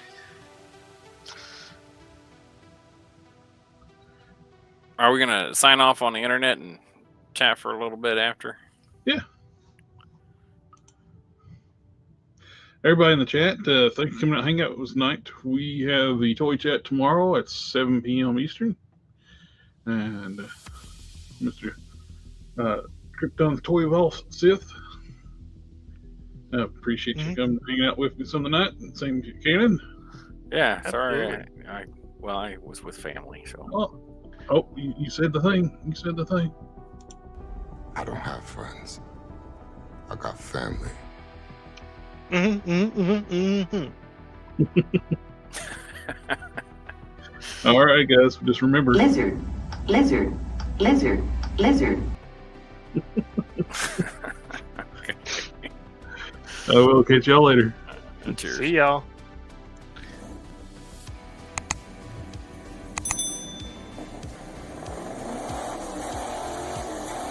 Are we gonna sign off on the internet and chat for a little bit after? Yeah. Everybody in the chat, thanks for coming out and hang out with us tonight. We have the toy chat tomorrow at 7 p.m. Eastern. And Mr. Krypton's Toy Vault Sith. I appreciate you coming and hanging out with me some tonight. Same to Cannon. Yeah, sorry. I was with family, so. Oh, you said the thing. You said the thing. I don't have friends. I got family. All right, guys. Just remember. Lizard. I will catch y'all later. Cheers. See y'all.